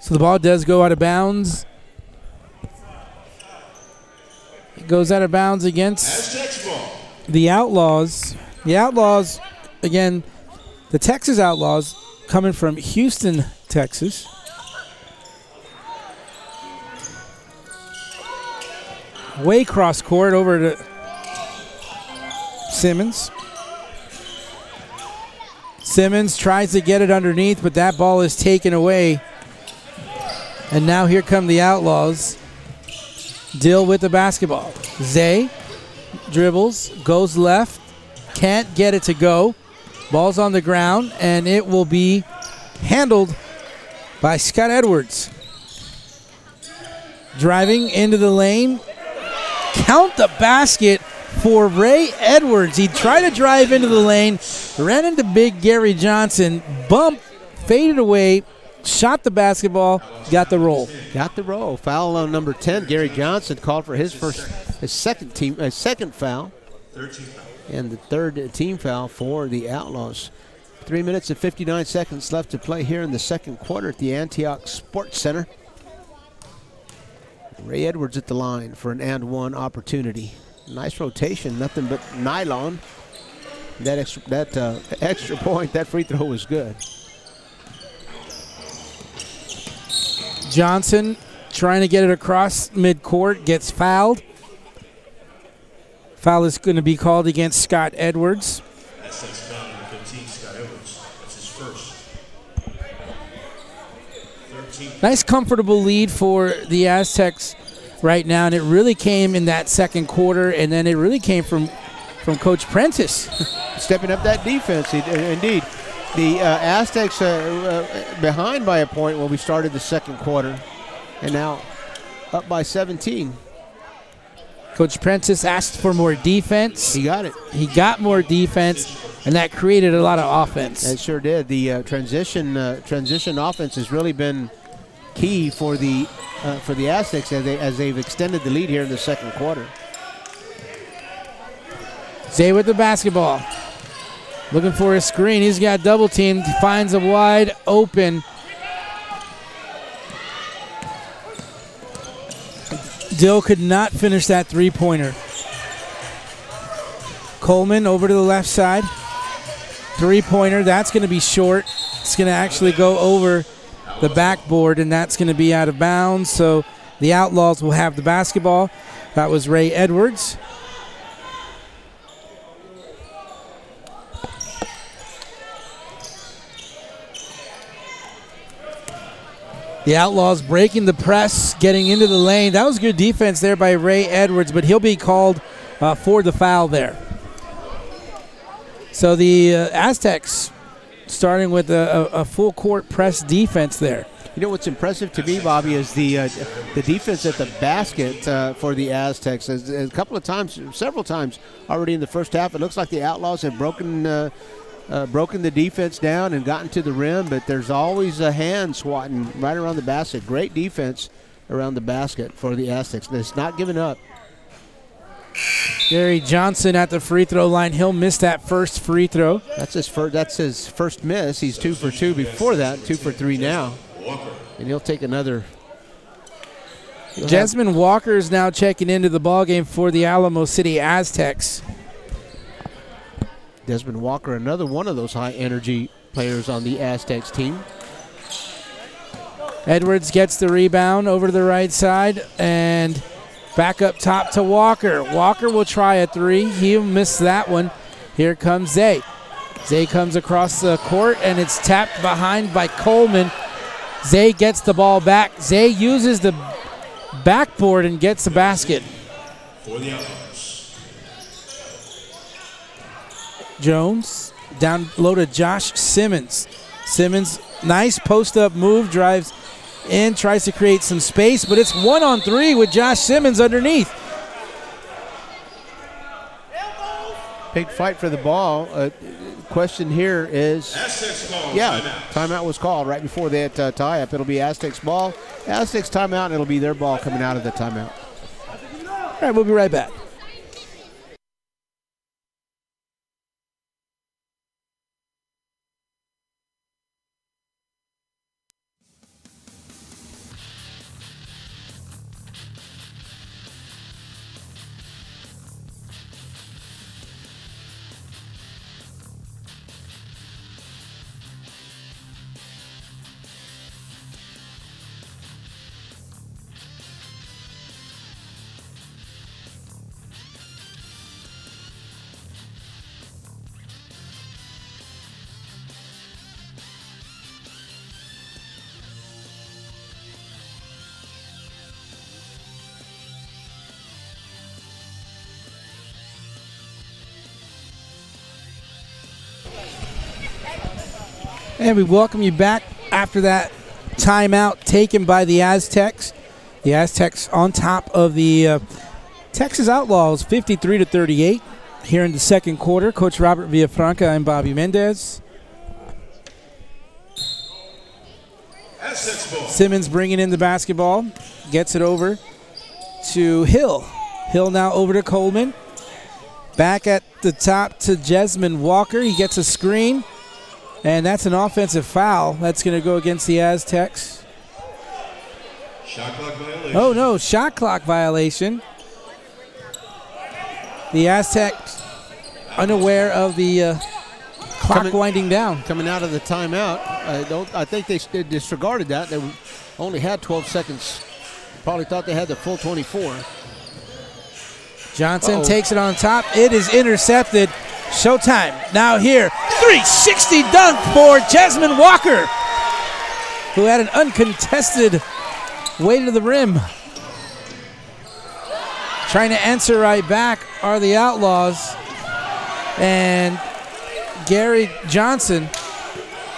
So the ball does go out of bounds. It goes out of bounds against the Outlaws. The Outlaws, again, the Texas Outlaws coming from Houston, Texas. Way cross court over to Simmons. Simmons tries to get it underneath, but that ball is taken away. And now here come the Outlaws. Dill with the basketball. Zay dribbles, goes left, can't get it to go. Ball's on the ground, and it will be handled by Scott Edwards. Driving into the lane. Count the basket for Ray Edwards. He tried to drive into the lane, ran into big Gary Johnson, bumped, faded away, shot the basketball, got the roll. Got the roll. Foul on number 10. Gary Johnson called for his second foul. And the third team foul for the Outlaws. 3 minutes and 59 seconds left to play here in the second quarter at the Antioch Sports Center. Ray Edwards at the line for an and one opportunity. Nice rotation, nothing but nylon. That extra point, that free throw was good. Johnson trying to get it across midcourt, gets fouled. Foul is going to be called against Scott Edwards. That's foul number 15, Scott Edwards. That's his first. 13. Nice, comfortable lead for the Aztecs right now, and it really came in that second quarter, and then it really came from Coach Prentice. Stepping up that defense, indeed. The Aztecs behind by a point when we started the second quarter, and now up by 17. Coach Prentice asked for more defense. He got it. He got more defense, and that created a lot of offense. It sure did. The transition offense has really been key for the Aztecs as they've extended the lead here in the second quarter. Zay with the basketball. Looking for a screen. He's got double teamed. Finds a wide open. Dill could not finish that three-pointer. Coleman over to the left side. Three-pointer. That's going to be short. It's going to actually go over the backboard, and that's going to be out of bounds. So the Outlaws will have the basketball. That was Ray Edwards. The Outlaws breaking the press, getting into the lane. That was good defense there by Ray Edwards, but he'll be called for the foul there. So the Aztecs starting with a full court press defense there. You know what's impressive to me, Bobby, is the defense at the basket for the Aztecs. A couple of times, several times already in the first half, it looks like the Outlaws have broken the defense down and gotten to the rim, but there's always a hand swatting right around the basket. Great defense around the basket for the Aztecs. It's not giving up. Gary Johnson at the free throw line. He'll miss that first free throw. That's his first miss. He's 2 for 2 before that, 2 for 3 now. And he'll take another. Desmond Walker is now checking into the ballgame for the Alamo City Aztecs. Desmond Walker, another one of those high-energy players on the Aztecs team. Edwards gets the rebound over to the right side and back up top to Walker. Walker will try a three. He'll miss that one. Here comes Zay. Zay comes across the court, and it's tapped behind by Coleman. Zay gets the ball back. Zay uses the backboard and gets the basket. For the Outlaws. Jones down low to Josh Simmons. Simmons, nice post-up move, drives in, tries to create some space, but it's 1-on-3 with Josh Simmons underneath. Big fight for the ball. Question here is, timeout was called right before that tie-up. It'll be Aztecs ball. Aztecs timeout, and it'll be their ball coming out of the timeout. All right, we'll be right back. And we welcome you back after that timeout taken by the Aztecs. The Aztecs on top of the Texas Outlaws 53-38 here in the second quarter. Coach Robert Villafranca and Bobby Mendez. Simmons bringing in the basketball, gets it over to Hill. Hill now over to Coleman. Back at the top to Jesmyn Walker. He gets a screen. And that's an offensive foul. That's going to go against the Aztecs. Shot clock violation. Oh, no, shot clock violation. The Aztecs unaware of the clock winding down. Coming out of the timeout. I think they disregarded that. They only had 12 seconds. Probably thought they had the full 24. Johnson takes it on top. It is intercepted. Showtime. Now here, 360 dunk for Jesmyn Walker, who had an uncontested way to the rim. Trying to answer right back are the Outlaws. And Gary Johnson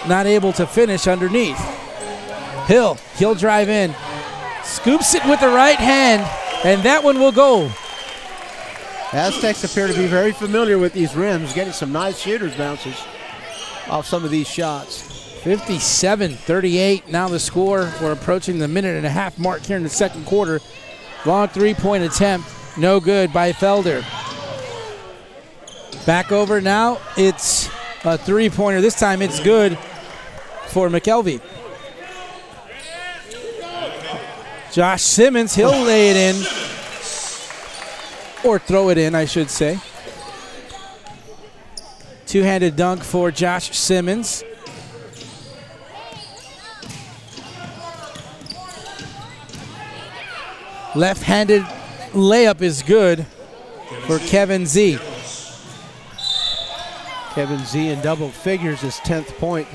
not able to finish underneath. He'll drive in. Scoops it with the right hand, and that one will go. Aztecs appear to be very familiar with these rims, getting some nice shooter's bounces off some of these shots. 57-38, now the score. We're approaching the minute-and-a-half mark here in the second quarter. Long three-point attempt, no good by Felder. Back over now, it's a three-pointer. This time it's good for McKelvey. Josh Simmons, he'll lay it in. Or throw it in, I should say. Two-handed dunk for Josh Simmons. Left-handed layup is good for Kevin Z. Kevin Z in double figures, his 10th point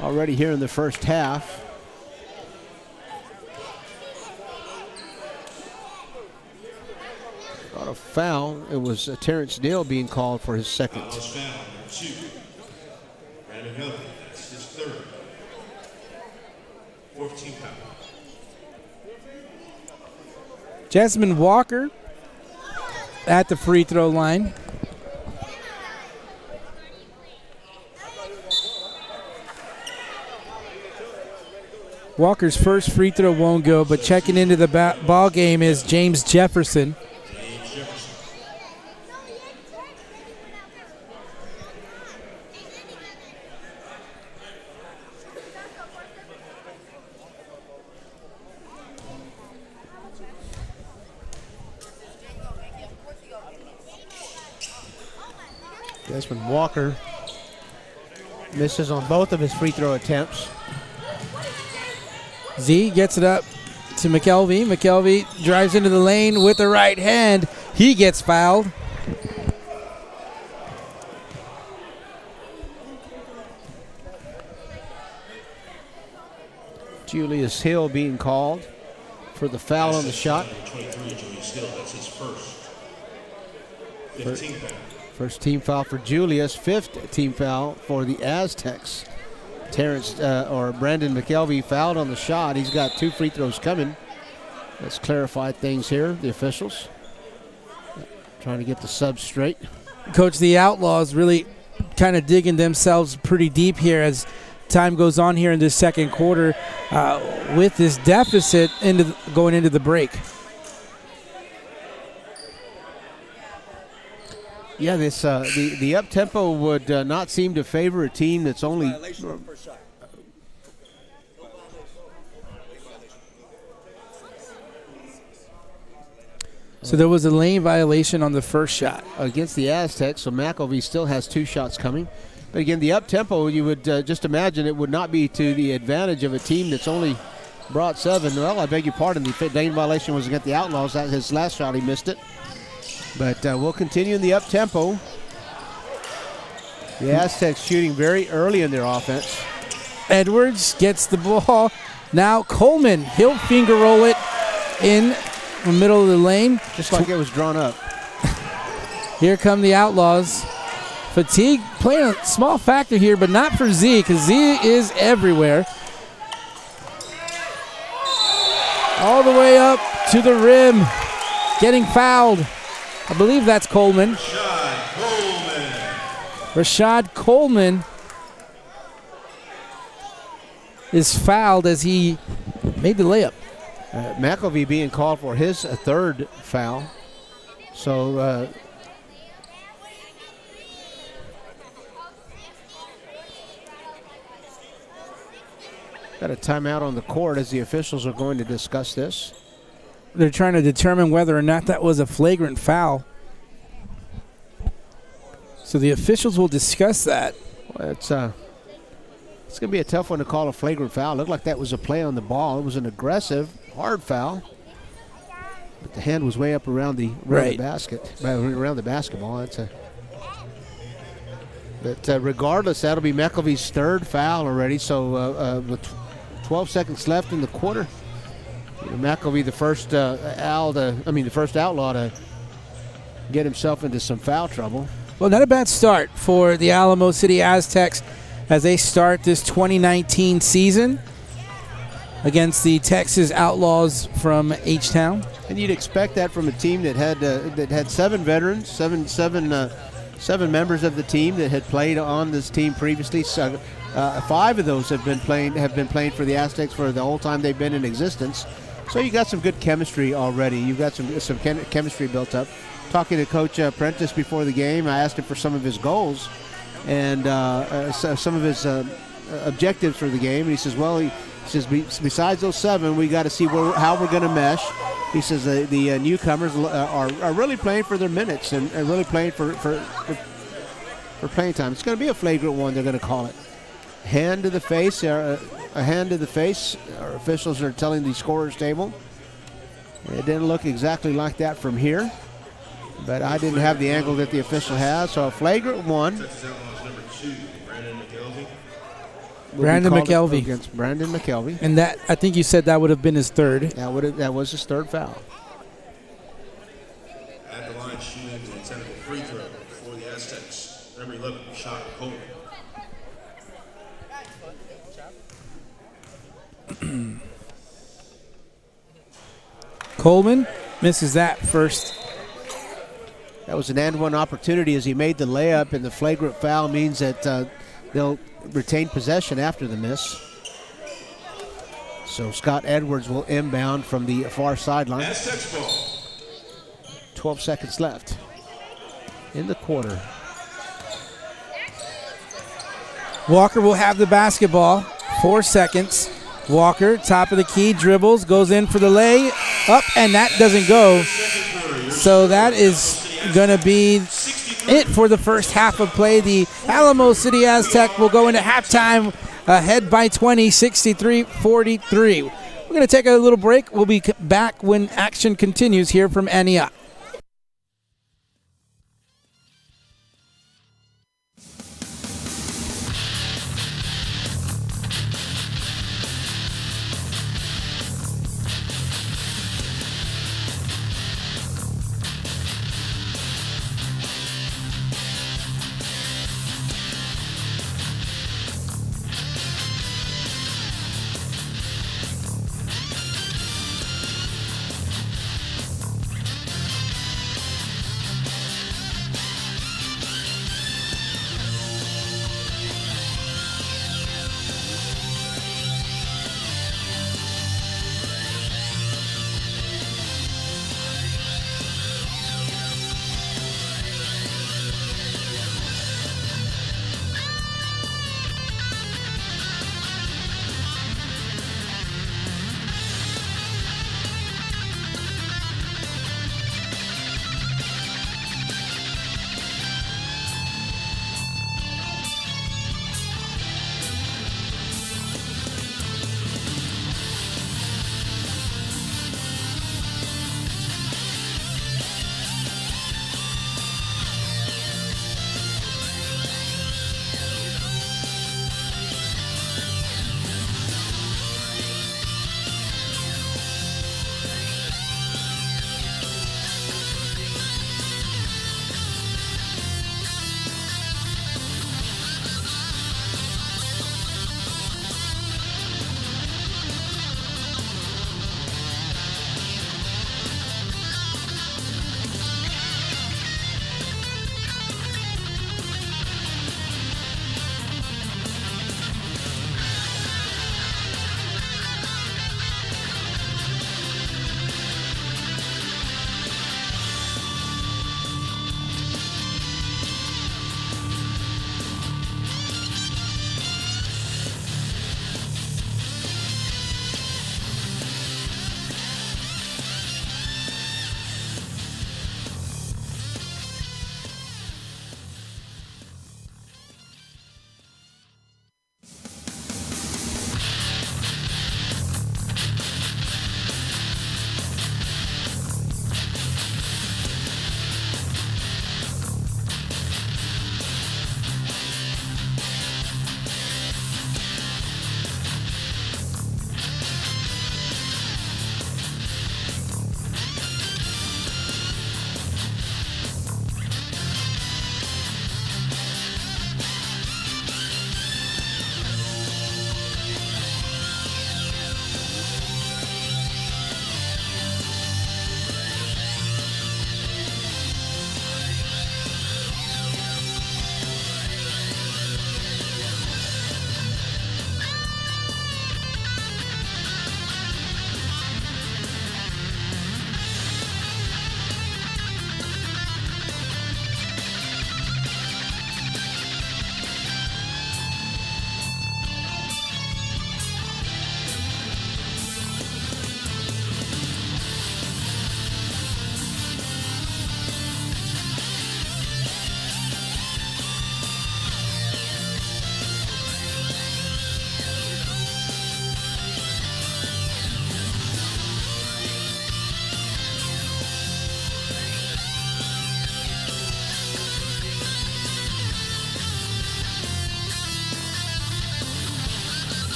already here in the first half. Got a foul. It was Terrence Neal being called for his second. Brandon Healthy, that's his third. 14 foul. Jesmyn Walker at the free throw line. Walker's first free throw won't go, but checking into the ball game is James Jefferson. Jesmyn Walker misses on both of his free throw attempts. Z gets it up to McKelvey. McKelvey drives into the lane with the right hand. He gets fouled. Julius Hill being called for the foul on the shot. First team foul for Julius, 5th team foul for the Aztecs. Brandon McKelvey fouled on the shot. He's got 2 free throws coming. Let's clarify things here, the officials. Trying to get the subs straight. Coach, the Outlaws really kind of digging themselves pretty deep here as time goes on here in this second quarter with this deficit going into the break. Yeah, this the up tempo would not seem to favor a team that's only. So there was a lane violation on the first shot against the Aztecs. So McElvey still has 2 shots coming. But again, the up tempo, you would just imagine it would not be to the advantage of a team that's only brought 7. Well, I beg your pardon. The lane violation was against the Outlaws. That his last shot, he missed it. But we'll continue in the up tempo. The Aztecs shooting very early in their offense. Edwards gets the ball. Now Coleman, he'll finger roll it in the middle of the lane. Just like it was drawn up. Here come the Outlaws. Fatigue playing a small factor here, but not for Z, because Z is everywhere. All the way up to the rim, getting fouled. I believe that's Coleman. Rashad Coleman is fouled as he made the layup. McElvey being called for his 3rd foul. So got a timeout on the court as the officials are going to discuss this. They're trying to determine whether or not that was a flagrant foul. So the officials will discuss that. Well, it's going to be a tough one to call a flagrant foul. It looked like that was a play on the ball. It was an aggressive, hard foul. But the hand was way up around the around the basketball. But regardless, that'll be McElvey's 3rd foul already. So with 12 seconds left in the quarter, McElvey, the first outlaw to get himself into some foul trouble. Well, not a bad start for the Alamo City Aztecs as they start this 2019 season against the Texas Outlaws from H-Town. And you'd expect that from a team that had 7 veterans, seven members of the team that had played on this team previously. So, 5 of those have been playing for the Aztecs for the whole time they've been in existence. So you got some good chemistry already. You've got some chemistry built up. Talking to Coach Prentice before the game, I asked him for some of his goals and some of his objectives for the game. And he says, well, besides those 7, we got to see how we're going to mesh. He says the newcomers are really playing for their minutes and really playing for playing time. It's going to be a flagrant one, they're going to call it. Hand to the face, a hand to the face. Our officials are telling the scorer's table. It didn't look exactly like that from here, but I didn't have the angle that the official has. So a flagrant one. Brandon McKelvey. Against Brandon McKelvey. And that, I think you said that would have been his 3rd. That was his 3rd foul. At the line, shooting a technical free throw for the Aztecs. Number 11, shot Coleman. Coleman misses that first. That was an and-one opportunity as he made the layup, and the flagrant foul means that they'll retain possession after the miss. So Scott Edwards will inbound from the far sideline. 12 seconds left in the quarter. Walker will have the basketball. 4 seconds. Walker, top of the key, dribbles, goes in for the lay up, and that doesn't go. So that is going to be it for the first half of play. The Alamo City Aztec will go into halftime ahead by 20, 63-43. We're going to take a little break. We'll be back when action continues here from Antioch.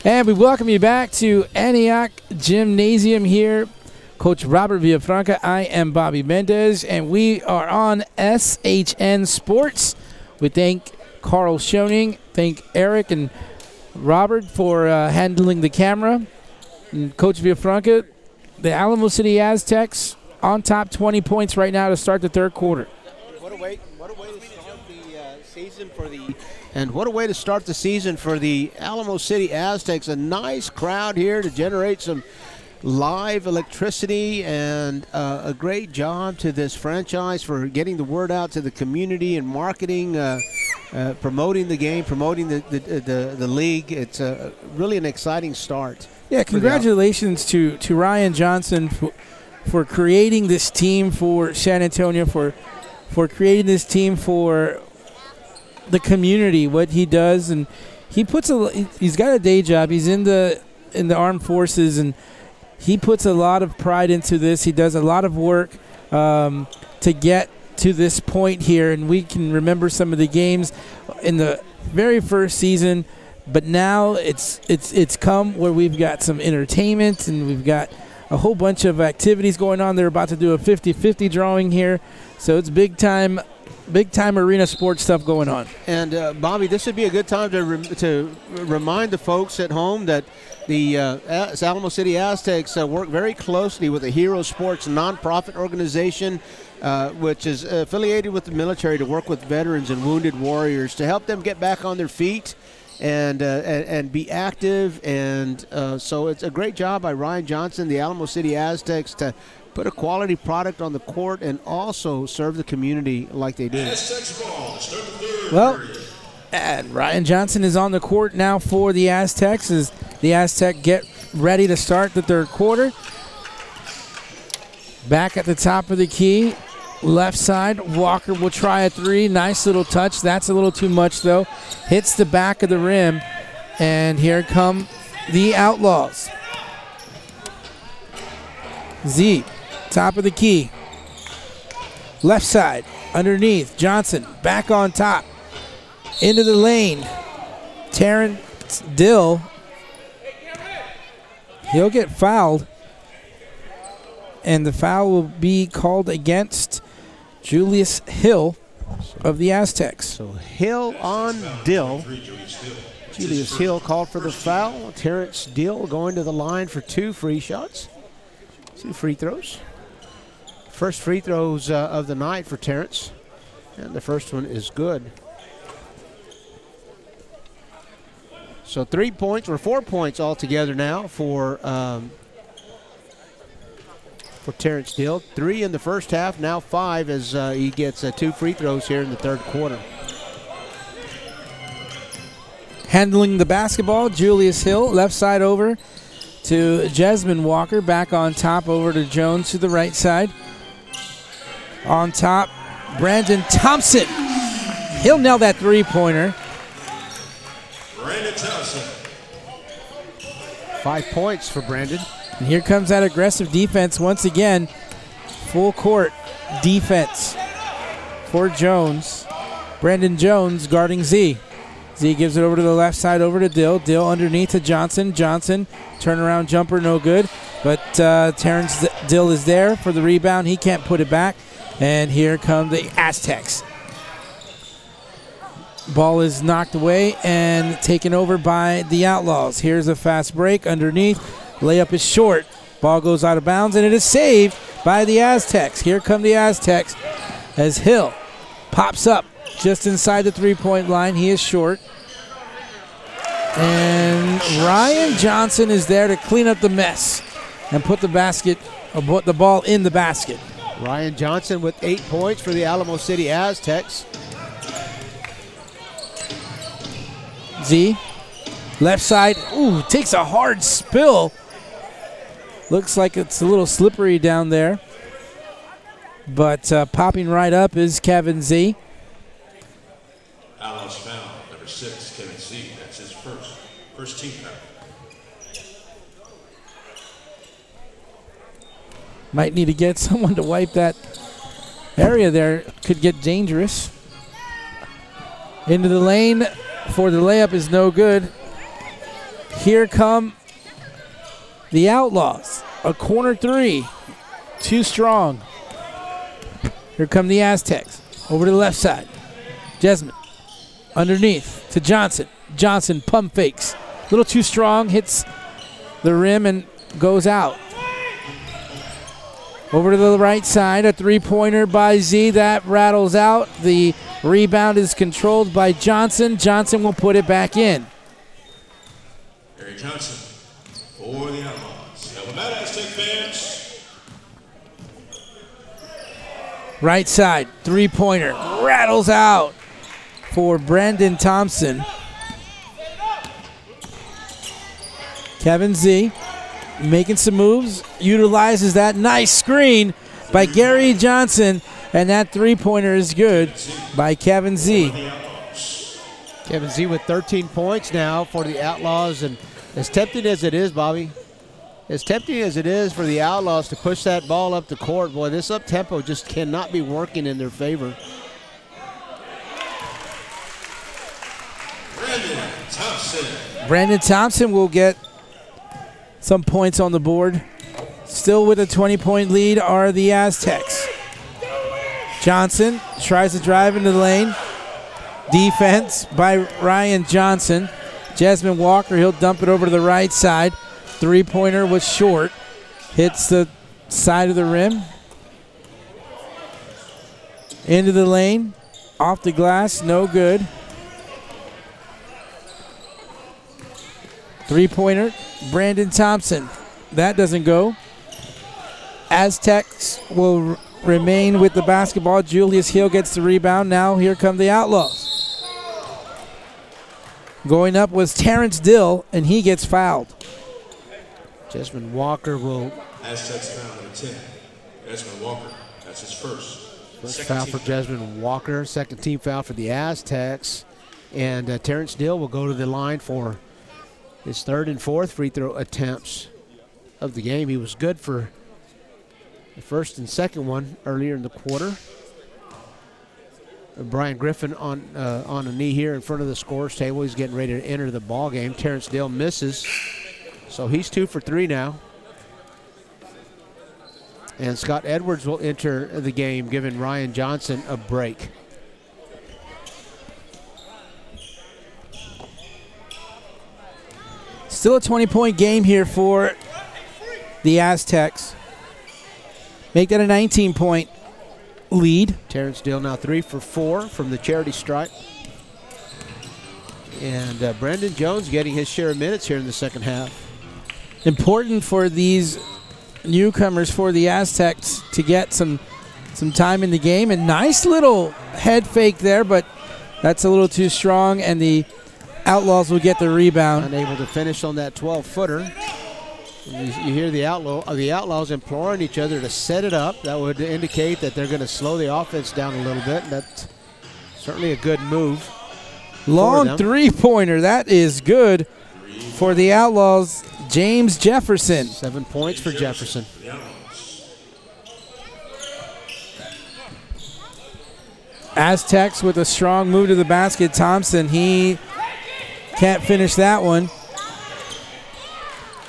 And we welcome you back to Antioch Gymnasium here. Coach Robert Villafranca, I am Bobby Mendez, and we are on SHN Sports. We thank Carl Schoening, thank Eric and Robert for handling the camera. And Coach Villafranca, the Alamo City Aztecs on top 20 points right now to start the third quarter. What a way to start the season for the And what a way to start the season for the Alamo City Aztecs. A nice crowd here to generate some live electricity, and a great job to this franchise for getting the word out to the community and marketing, promoting the game, promoting the league. It's really an exciting start. Yeah, congratulations to Ryan Johnson for creating this team for San Antonio, for creating this team for the community, what he does. And he's got a day job. He's in the armed forces, and he puts a lot of pride into this. He does a lot of work to get to this point here, and we can remember some of the games in the very first season, but now it's come where we've got some entertainment, and we've got a whole bunch of activities going on. They're about to do a 50-50 drawing here, so it's big time arena sports stuff going on. And Bobby, this would be a good time to remind the folks at home that the Alamo City Aztecs work very closely with the Hero Sports nonprofit organization, which is affiliated with the military, to work with veterans and wounded warriors to help them get back on their feet and be active. And so it's a great job by Ryan Johnson, the Alamo City Aztecs, to put a quality product on the court and also serve the community like they do. Well, and Ryan Johnson is on the court now for the Aztecs as the Aztecs get ready to start the third quarter. Back at the top of the key, left side, Walker will try a three. Nice little touch. That's a little too much, though. Hits the back of the rim, and here come the Outlaws. Z, top of the key. Left side, underneath, Johnson, back on top. Into the lane, Terrence Dill. He'll get fouled, and the foul will be called against Julius Hill of the Aztecs. So Hill on Dill. Julius Hill called for the foul. Terrence Dill going to the line for 2 free shots. 2 free throws. First free throws of the night for Terrence, and the first one is good. So 3 points, or 4 points altogether now for Terrence Dill. 3 in the first half, now 5 as he gets 2 free throws here in the third quarter. Handling the basketball, Julius Hill, left side over to Jasmine Walker, back on top over to Jones to the right side. On top, Brandon Thompson. He'll nail that three-pointer. Brandon Thompson. 5 points for Brandon. And here comes that aggressive defense once again. Full court defense for Jones. Brandon Jones guarding Z. Z gives it over to the left side over to Dill. Dill underneath to Johnson. Johnson, turnaround jumper, no good. But Terrence Dill is there for the rebound. He can't put it back. And here come the Aztecs. Ball is knocked away and taken over by the Outlaws. Here's a fast break underneath. Layup is short. Ball goes out of bounds, and it is saved by the Aztecs. Here come the Aztecs as Hill pops up just inside the three-point line. He is short. And Ryan Johnson is there to clean up the mess and put the ball in the basket. Ryan Johnson with 8 points for the Alamo City Aztecs. Z, left side, ooh, takes a hard spill. Looks like it's a little slippery down there. But popping right up is Kevin Z. Outlaws foul, number 6, Kevin Z. That's his first team foul. Might need to get someone to wipe that area there. Could get dangerous. Into the lane for the layup is no good. here come the Outlaws. A corner three. Too strong. Here come the Aztecs. Over to the left side. Jesman underneath to Johnson. Johnson pump fakes. A little too strong. Hits the rim and goes out. Over to the right side. A three-pointer by Z. That rattles out. The rebound is controlled by Johnson. Johnson will put it back in. Harry Johnson for the Outlaws. Now, with that, Aztec fans. Right side, three-pointer, rattles out for Brandon Thompson. Kevin Z making some moves, utilizes that nice screen by Gary Johnson, and that three-pointer is good by Kevin Z. Kevin Z with 13 points now for the Outlaws, and as tempting as it is, Bobby, as tempting as it is for the Outlaws to push that ball up the court, boy, this up-tempo just cannot be working in their favor. Brandon Thompson will get some points on the board. Still with a 20-point lead are the Aztecs. Johnson tries to drive into the lane. Defense by Ryan Johnson. Jesman Walker, he'll dump it over to the right side. Three-pointer was short. Hits the side of the rim. Into the lane. Off the glass, no good. Three-pointer, Brandon Thompson. That doesn't go. Aztecs will remain with the basketball. Julius Hill gets the rebound. Now here come the Outlaws. Going up was Terrence Dill, and he gets fouled. Jesman Walker will... Aztecs foul at 10. Jesman Walker, that's his first. First foul for Jesman Walker. Second team foul for the Aztecs. And Terrence Dill will go to the line for his third and fourth free throw attempts of the game. He was good for the first and second one earlier in the quarter. Brian Griffin on a knee here in front of the scorer's table. He's getting ready to enter the ball game. Terrence Dill misses, so he's 2 for 3 now. And Scott Edwards will enter the game, giving Ryan Johnson a break. Still a 20-point game here for the Aztecs. Make that a 19-point lead. Terrence Dill now 3 for 4 from the charity stripe. And Brandon Jones getting his share of minutes here in the second half. Important for these newcomers for the Aztecs to get some time in the game. And nice little head fake there, but that's a little too strong, and the Outlaws will get the rebound. Unable to finish on that 12-footer. You hear the Outlaws imploring each other to set it up. That would indicate that they're going to slow the offense down a little bit. That's certainly a good move. Long three-pointer. That is good for the Outlaws. James Jefferson. 7 points for Jefferson. Aztecs with a strong move to the basket. Thompson, he can't finish that one.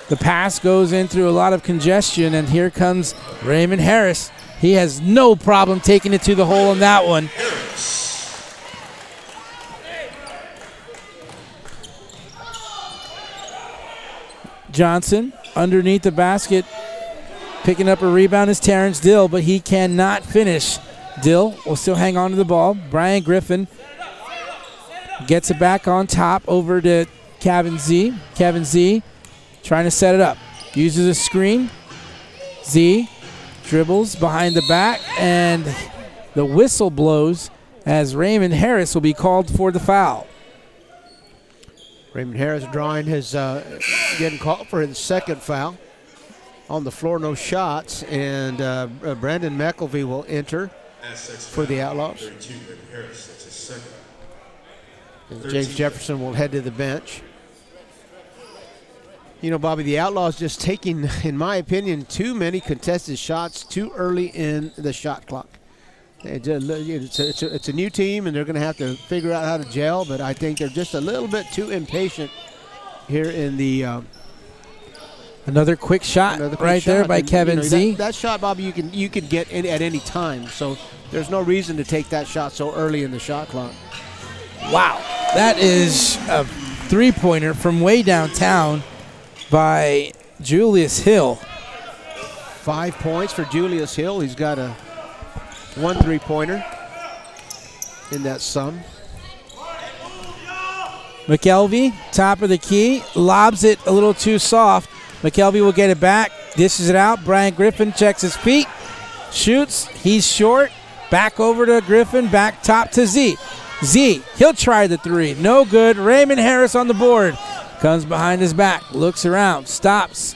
The pass goes in through a lot of congestion, and here comes Raymond Harris. He has no problem taking it to the hole in that one. Johnson underneath the basket. Picking up a rebound is Terrence Dill, but he cannot finish. Dill will still hang on to the ball. Brian Griffin gets it back on top over to Kevin Z. Kevin Z trying to set it up. Uses a screen. Z dribbles behind the back, and the whistle blows as Raymond Harris will be called for the foul. Raymond Harris drawing his, getting called for his second foul. On the floor, no shots, and Brandon McElvey will enter for the Outlaws. And James Jefferson will head to the bench. You know, Bobby, the Outlaws just taking, in my opinion, too many contested shots too early in the shot clock. It's a new team, and they're going to have to figure out how to gel, but I think they're just a little bit too impatient here in the another quick shot right there by Kevin Z. That shot, Bobby, you can get in at any time. So there's no reason to take that shot so early in the shot clock. Wow, that is a three-pointer from way downtown by Julius Hill. 5 points for Julius Hill. He's got a 1 3-pointer in that sum. McKelvey, top of the key, lobs it a little too soft. McKelvey will get it back, dishes it out. Brian Griffin checks his feet, shoots. He's short. Back over to Griffin, back top to Z. Z, he'll try the three. No good. Raymond Harris on the board. Comes behind his back, looks around, stops.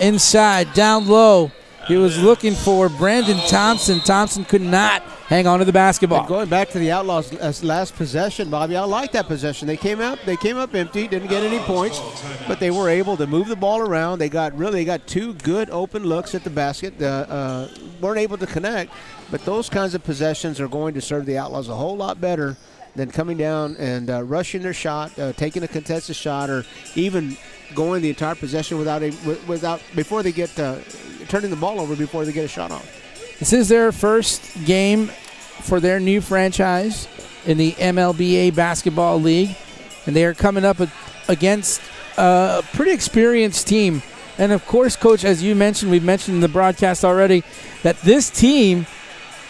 Inside, down low. He was looking for Brandon Thompson. Thompson could not hang on to the basketball. And going back to the Outlaws' last possession, Bobby, I like that possession. They came up empty, didn't get any points, but they were able to move the ball around. They got 2 good open looks at the basket. Weren't able to connect, but those kinds of possessions are going to serve the Outlaws a whole lot better than coming down and rushing their shot, taking a contested shot, or even going the entire possession before they get turning the ball over before they get a shot off. This is their first game for their new franchise in the MLBA Basketball League, and they are coming up against a pretty experienced team. And, of course, Coach, as you mentioned, we've mentioned in the broadcast already, that this team,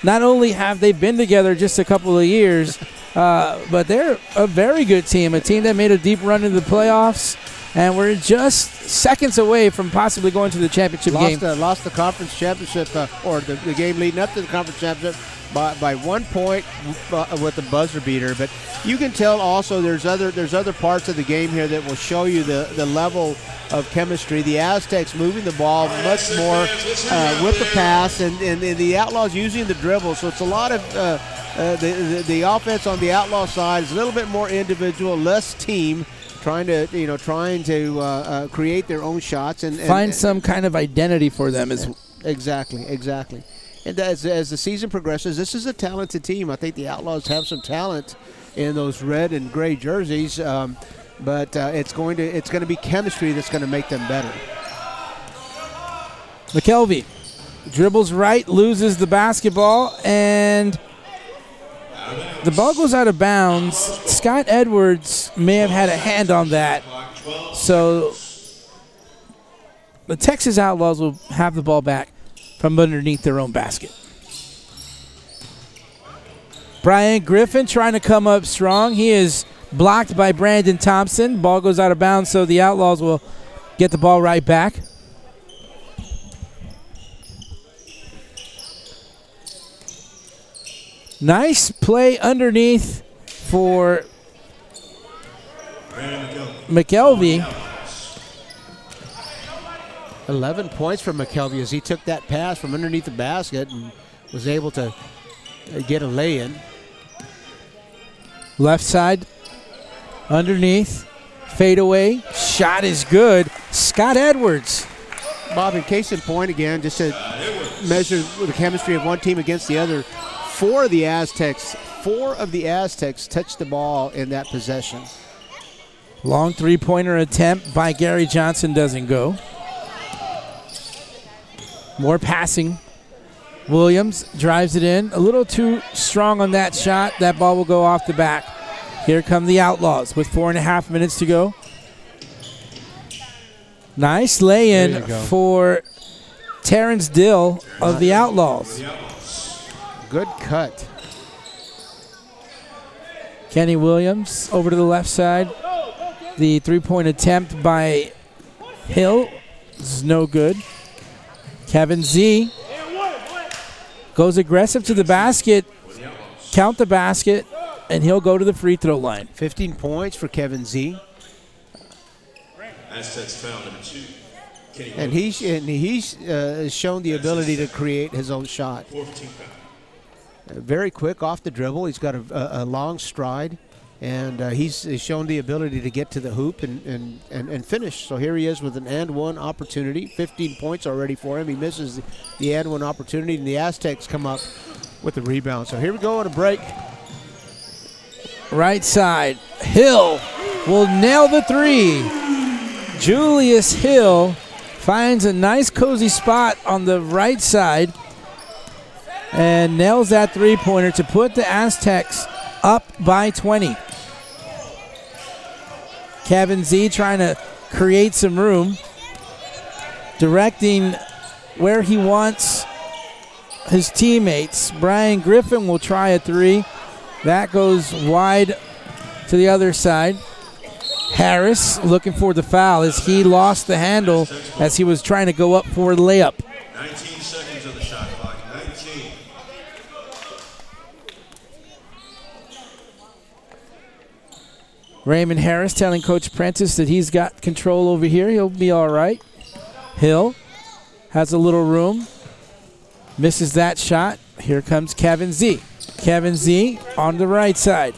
not only have they been together just a couple of years, but they're a very good team, a team that made a deep run into the playoffs. And we're just seconds away from possibly going to the championship game. Lost the conference championship, or the game leading up to the conference championship by 1 point with the buzzer beater. But you can tell also there's other parts of the game here that will show you the level of chemistry. The Aztecs moving the ball much more with the pass, and the Outlaws using the dribble. So it's a lot of the offense on the Outlaw side is a little bit more individual, less team. Trying to create their own shots and find some kind of identity for them. Exactly. And as the season progresses, this is a talented team. I think the Outlaws have some talent in those red and gray jerseys, but it's going to be chemistry that's going to make them better. McKelvey dribbles right, loses the basketball, and the ball goes out of bounds. Scott Edwards may have had a hand on that. So the Texas Outlaws will have the ball back from underneath their own basket. Brian Griffin trying to come up strong. He is blocked by Brandon Thompson. Ball goes out of bounds, so the Outlaws will get the ball right back. Nice play underneath for McKelvey. 11 points for McKelvey as he took that pass from underneath the basket and was able to get a lay-in. Left side, underneath, fadeaway, shot is good. Scott Edwards. Bob, in case in point again, just to measure the chemistry of one team against the other, four of the Aztecs touched the ball in that possession. Long three-pointer attempt by Gary Johnson doesn't go. More passing. Williams drives it in. A little too strong on that shot. That ball will go off the back. Here come the Outlaws with 4.5 minutes to go. Nice lay-in for Terrence Dill of the Outlaws. Good cut. Kenny Williams over to the left side. The three-point attempt by Hill is no good. Kevin Z goes aggressive to the basket, count the basket, and he'll go to the free throw line. 15 points for Kevin Z. Aztecs foul number 2. And he's shown the ability to create his own shot. Very quick off the dribble. He's got a long stride, and he's shown the ability to get to the hoop and finish. So here he is with an and-one opportunity. 15 points already for him. He misses the and-one opportunity, and the Aztecs come up with the rebound. So here we go on a break. Right side. Hill will nail the three. Julius Hill finds a nice cozy spot on the right side and nails that three-pointer to put the Aztecs up by 20. Kevin Z trying to create some room, directing where he wants his teammates. Brian Griffin will try a three. That goes wide to the other side. Harris looking for the foul as he lost the handle as he was trying to go up for the layup. 19 seconds of the shot clock. 19. Raymond Harris telling Coach Prentice that he's got control over here. He'll be all right. Hill has a little room. Misses that shot. Here comes Kevin Z. Kevin Z on the right side.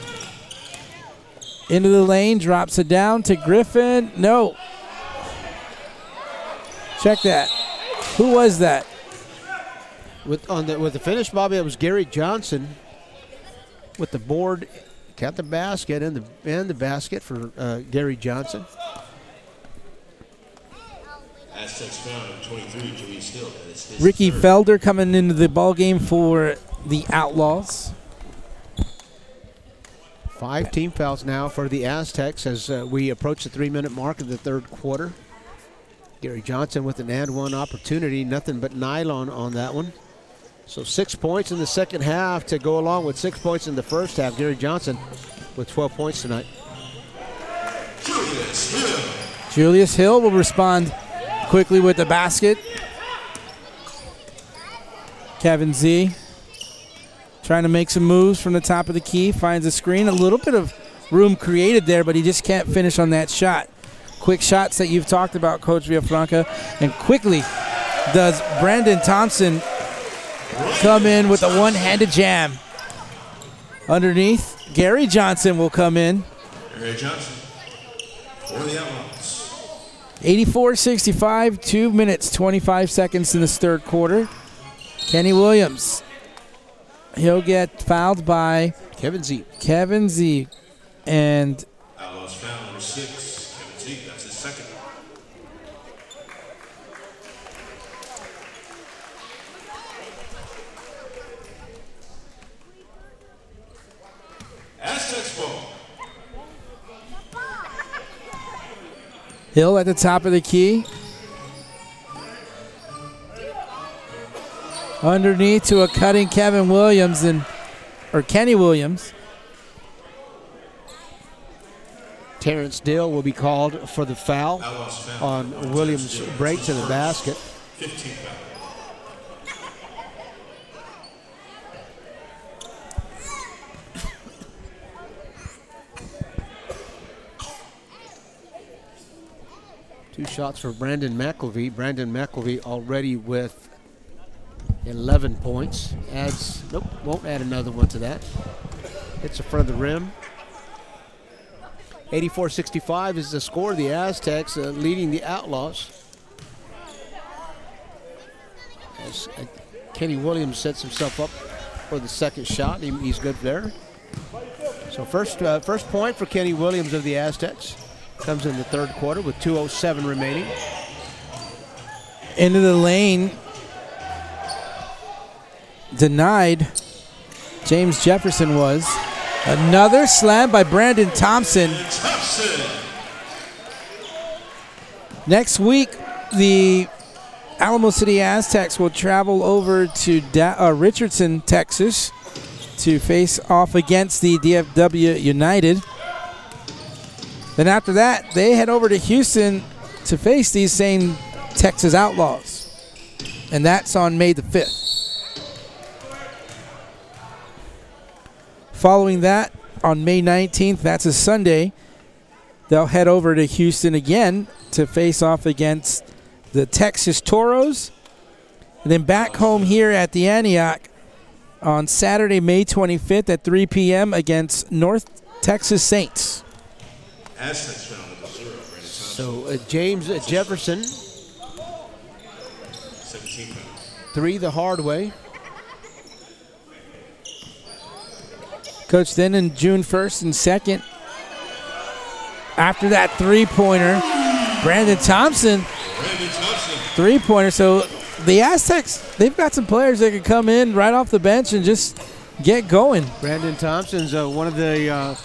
Into the lane, drops it down to Griffin. No. Check that. Who was that? With the finish, Bobby, it was Gary Johnson with the board. Got the basket and the basket for Gary Johnson. Aztecs foul 23, Julius Hill. Ricky Felder coming into the ball game for the Outlaws. 5 team fouls now for the Aztecs as we approach the 3-minute mark of the third quarter. Gary Johnson with an and one opportunity, nothing but nylon on that one. So 6 points in the second half to go along with 6 points in the first half. Gary Johnson with 12 points tonight. Julius Hill. Julius Hill will respond quickly with the basket. Kevin Z trying to make some moves from the top of the key. Finds a screen. A little bit of room created there, but he just can't finish on that shot. Quick shots that you've talked about, Coach Villafranca. And quickly does Brandon Thompson come in with a one-handed jam. Underneath, Gary Johnson will come in. Gary Johnson for the Outlaws. 84-65, 2 minutes, 25 seconds in this third quarter. Kenny Williams. He'll get fouled by Kevin Z. Kevin Z. And Outlaws foul number 6. Kevin Z. That's his second. Aztecs ball. Hill at the top of the key. Underneath to a cutting Kevin Williams or Kenny Williams. Terrence Dill will be called for the foul on Williams' break to the basket. 15 foul. Two shots for Brandon McElvey. Brandon McElvey already with 11 points. Won't add another one to that. Hits the front of the rim. 84-65 is the score. The Aztecs leading the Outlaws. As Kenny Williams sets himself up for the second shot. He's good there. So first point for Kenny Williams of the Aztecs. Comes in the third quarter with 2:07 remaining. Into the lane. Denied. James Jefferson was. Another slam by Brandon Thompson. Next week, the Alamo City Aztecs will travel over to Richardson, Texas to face off against the DFW United. Then after that, they head over to Houston to face these same Texas Outlaws. And that's on May the 5th. Following that, on May 19th, that's a Sunday, they'll head over to Houston again to face off against the Texas Toros. And then back home here at the Antioch on Saturday, May 25th at 3 p.m. against North Texas Saints. Aztecs foul number 0. So James Jefferson. 17 foul. 3 the hard way. Coach, then in June 1st and 2nd, after that three-pointer, Brandon Thompson, three-pointer. So the Aztecs, they've got some players that can come in right off the bench and just get going. Brandon Thompson's one of the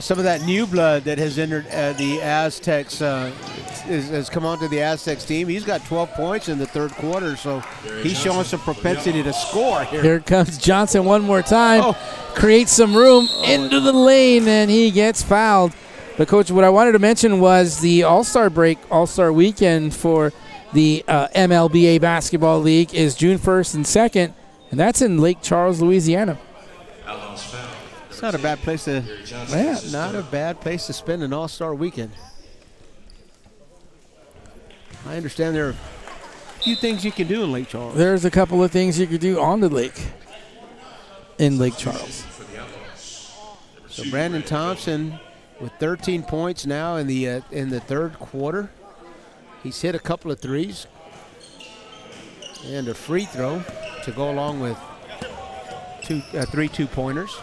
some of that new blood that has entered the Aztecs has come onto the Aztecs team. He's got 12 points in the third quarter, so he's showing some propensity to score here. Here comes Johnson one more time. Creates some room into the lane, and he gets fouled. But, Coach, what I wanted to mention was the All-Star break, All-Star weekend for the MLBA Basketball League is June 1st and 2nd, and that's in Lake Charles, Louisiana. It's not a bad place to not a bad place to spend an All-Star weekend. I understand there are a few things you can do in Lake Charles. There's a couple of things you could do on the lake in Lake Charles. So Brandon Thompson with 13 points now in the third quarter. He's hit a couple of threes and a free throw to go along with three two-pointers.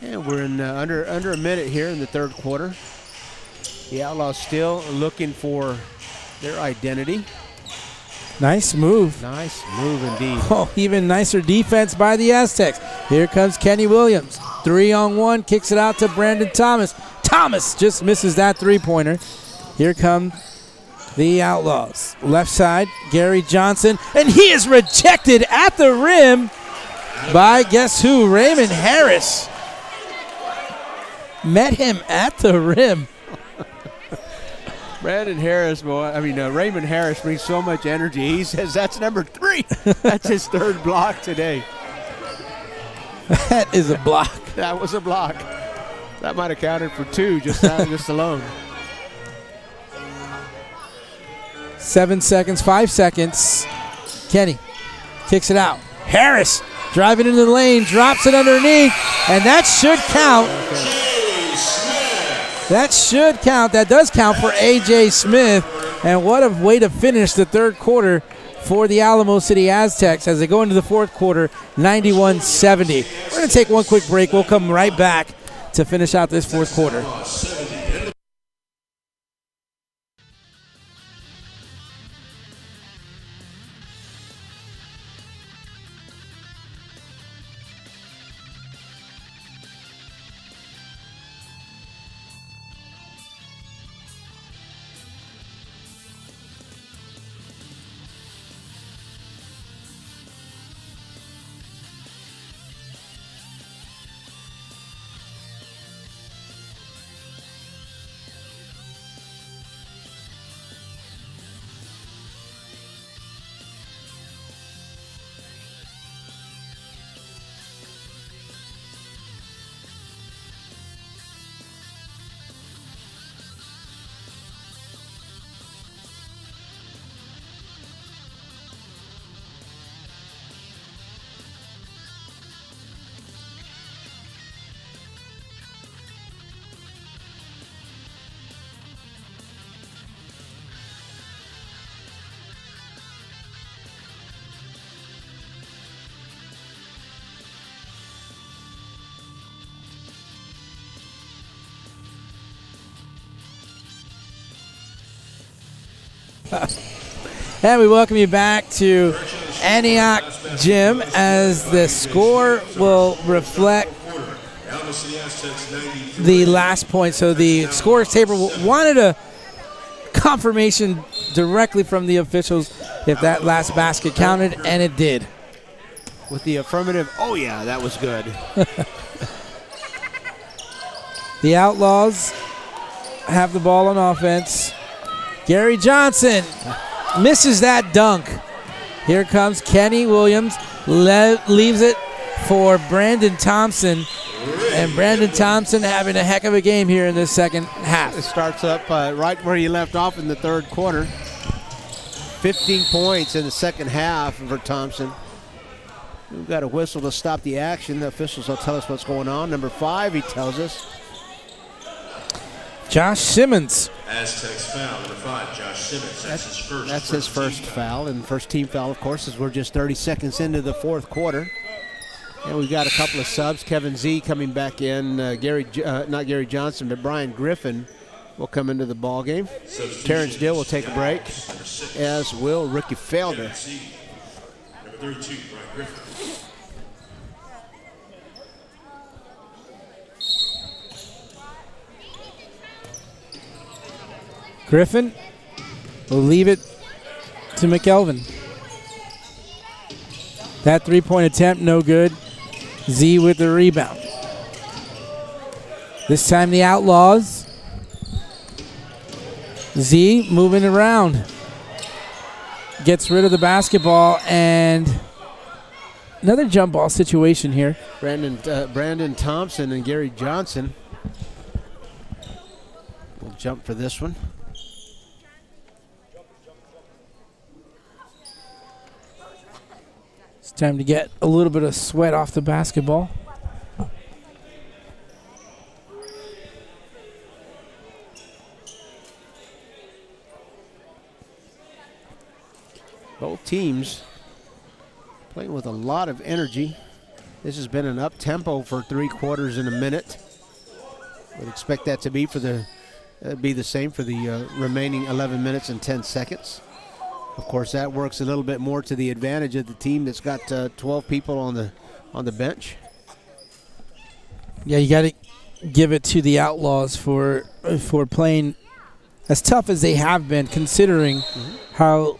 And we're in under a minute here in the third quarter. The Outlaws still looking for their identity. Nice move. Nice move indeed. Oh, even nicer defense by the Aztecs. Here comes Kenny Williams. 3-on-1, kicks it out to Brandon Thomas. Thomas just misses that three-pointer. Here come the Outlaws. Left side, Gary Johnson, and he is rejected at the rim by, guess who, Raymond Harris. Met him at the rim. Raymond Harris brings so much energy. He says that's number 3. That's his third block today. That is a block. That was a block. That might have counted for 2 just alone. 7 seconds, 5 seconds. Kenny kicks it out. Harris driving into the lane, drops it underneath, and that should count. That should count. That does count for A.J. Smith. And what a way to finish the third quarter for the Alamo City Aztecs as they go into the fourth quarter, 91-70. We're going to take one quick break. We'll come right back to finish out this fourth quarter. And we welcome you back to Antioch Gym as the score will reflect the last point. So the scores table wanted a confirmation directly from the officials if that last basket counted, and it did. With the affirmative, oh yeah, that was good. The Outlaws have the ball on offense. Gary Johnson misses that dunk. Here comes Kenny Williams, leaves it for Brandon Thompson. And Brandon Thompson having a heck of a game here in the second half. It starts up right where he left off in the third quarter. 15 points in the second half for Thompson. We've got a whistle to stop the action. The officials will tell us what's going on. Number 5, he tells us. Josh Simmons. Aztecs foul, number 5, Josh Simmons. That's his first foul, and first team foul, of course, as we're just 30 seconds into the fourth quarter. And we've got a couple of subs. Kevin Z coming back in. Not Gary Johnson, but Brian Griffin will come into the ball game. Terrence Dill will take a break, as will Ricky Felder. Number 32, Brian Griffin. Griffin will leave it to McElvin. That three-point attempt, no good. Z with the rebound. This time the Outlaws. Z moving around. Gets rid of the basketball, and another jump ball situation here. Brandon Thompson and Gary Johnson will jump for this one. It's time to get a little bit of sweat off the basketball. Both teams playing with a lot of energy. This has been an up-tempo for 3 quarters in a minute. Would expect that to be the same for the remaining 11 minutes and 10 seconds. Of course, that works a little bit more to the advantage of the team that's got 12 people on the bench. Yeah, you got to give it to the Outlaws for playing as tough as they have been, considering how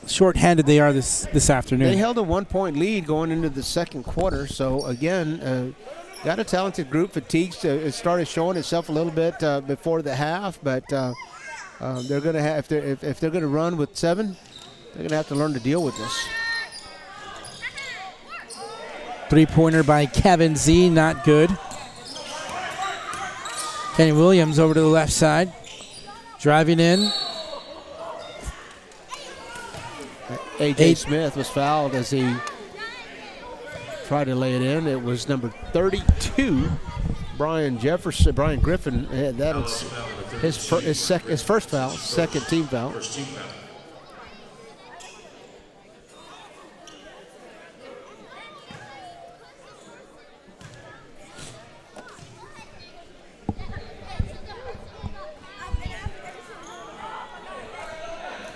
short-handed they are this afternoon. They held a 1-point lead going into the second quarter. So again, got a talented group. Fatigue it started showing itself a little bit before the half, but they're going to have if they're going to run with 7, they're going to have to learn to deal with this. Three-pointer by Kevin Z, not good. Kenny Williams over to the left side, driving in. A.J. Smith was fouled as he tried to lay it in. It was number 32, Brian Griffin. That is his first foul, second team foul.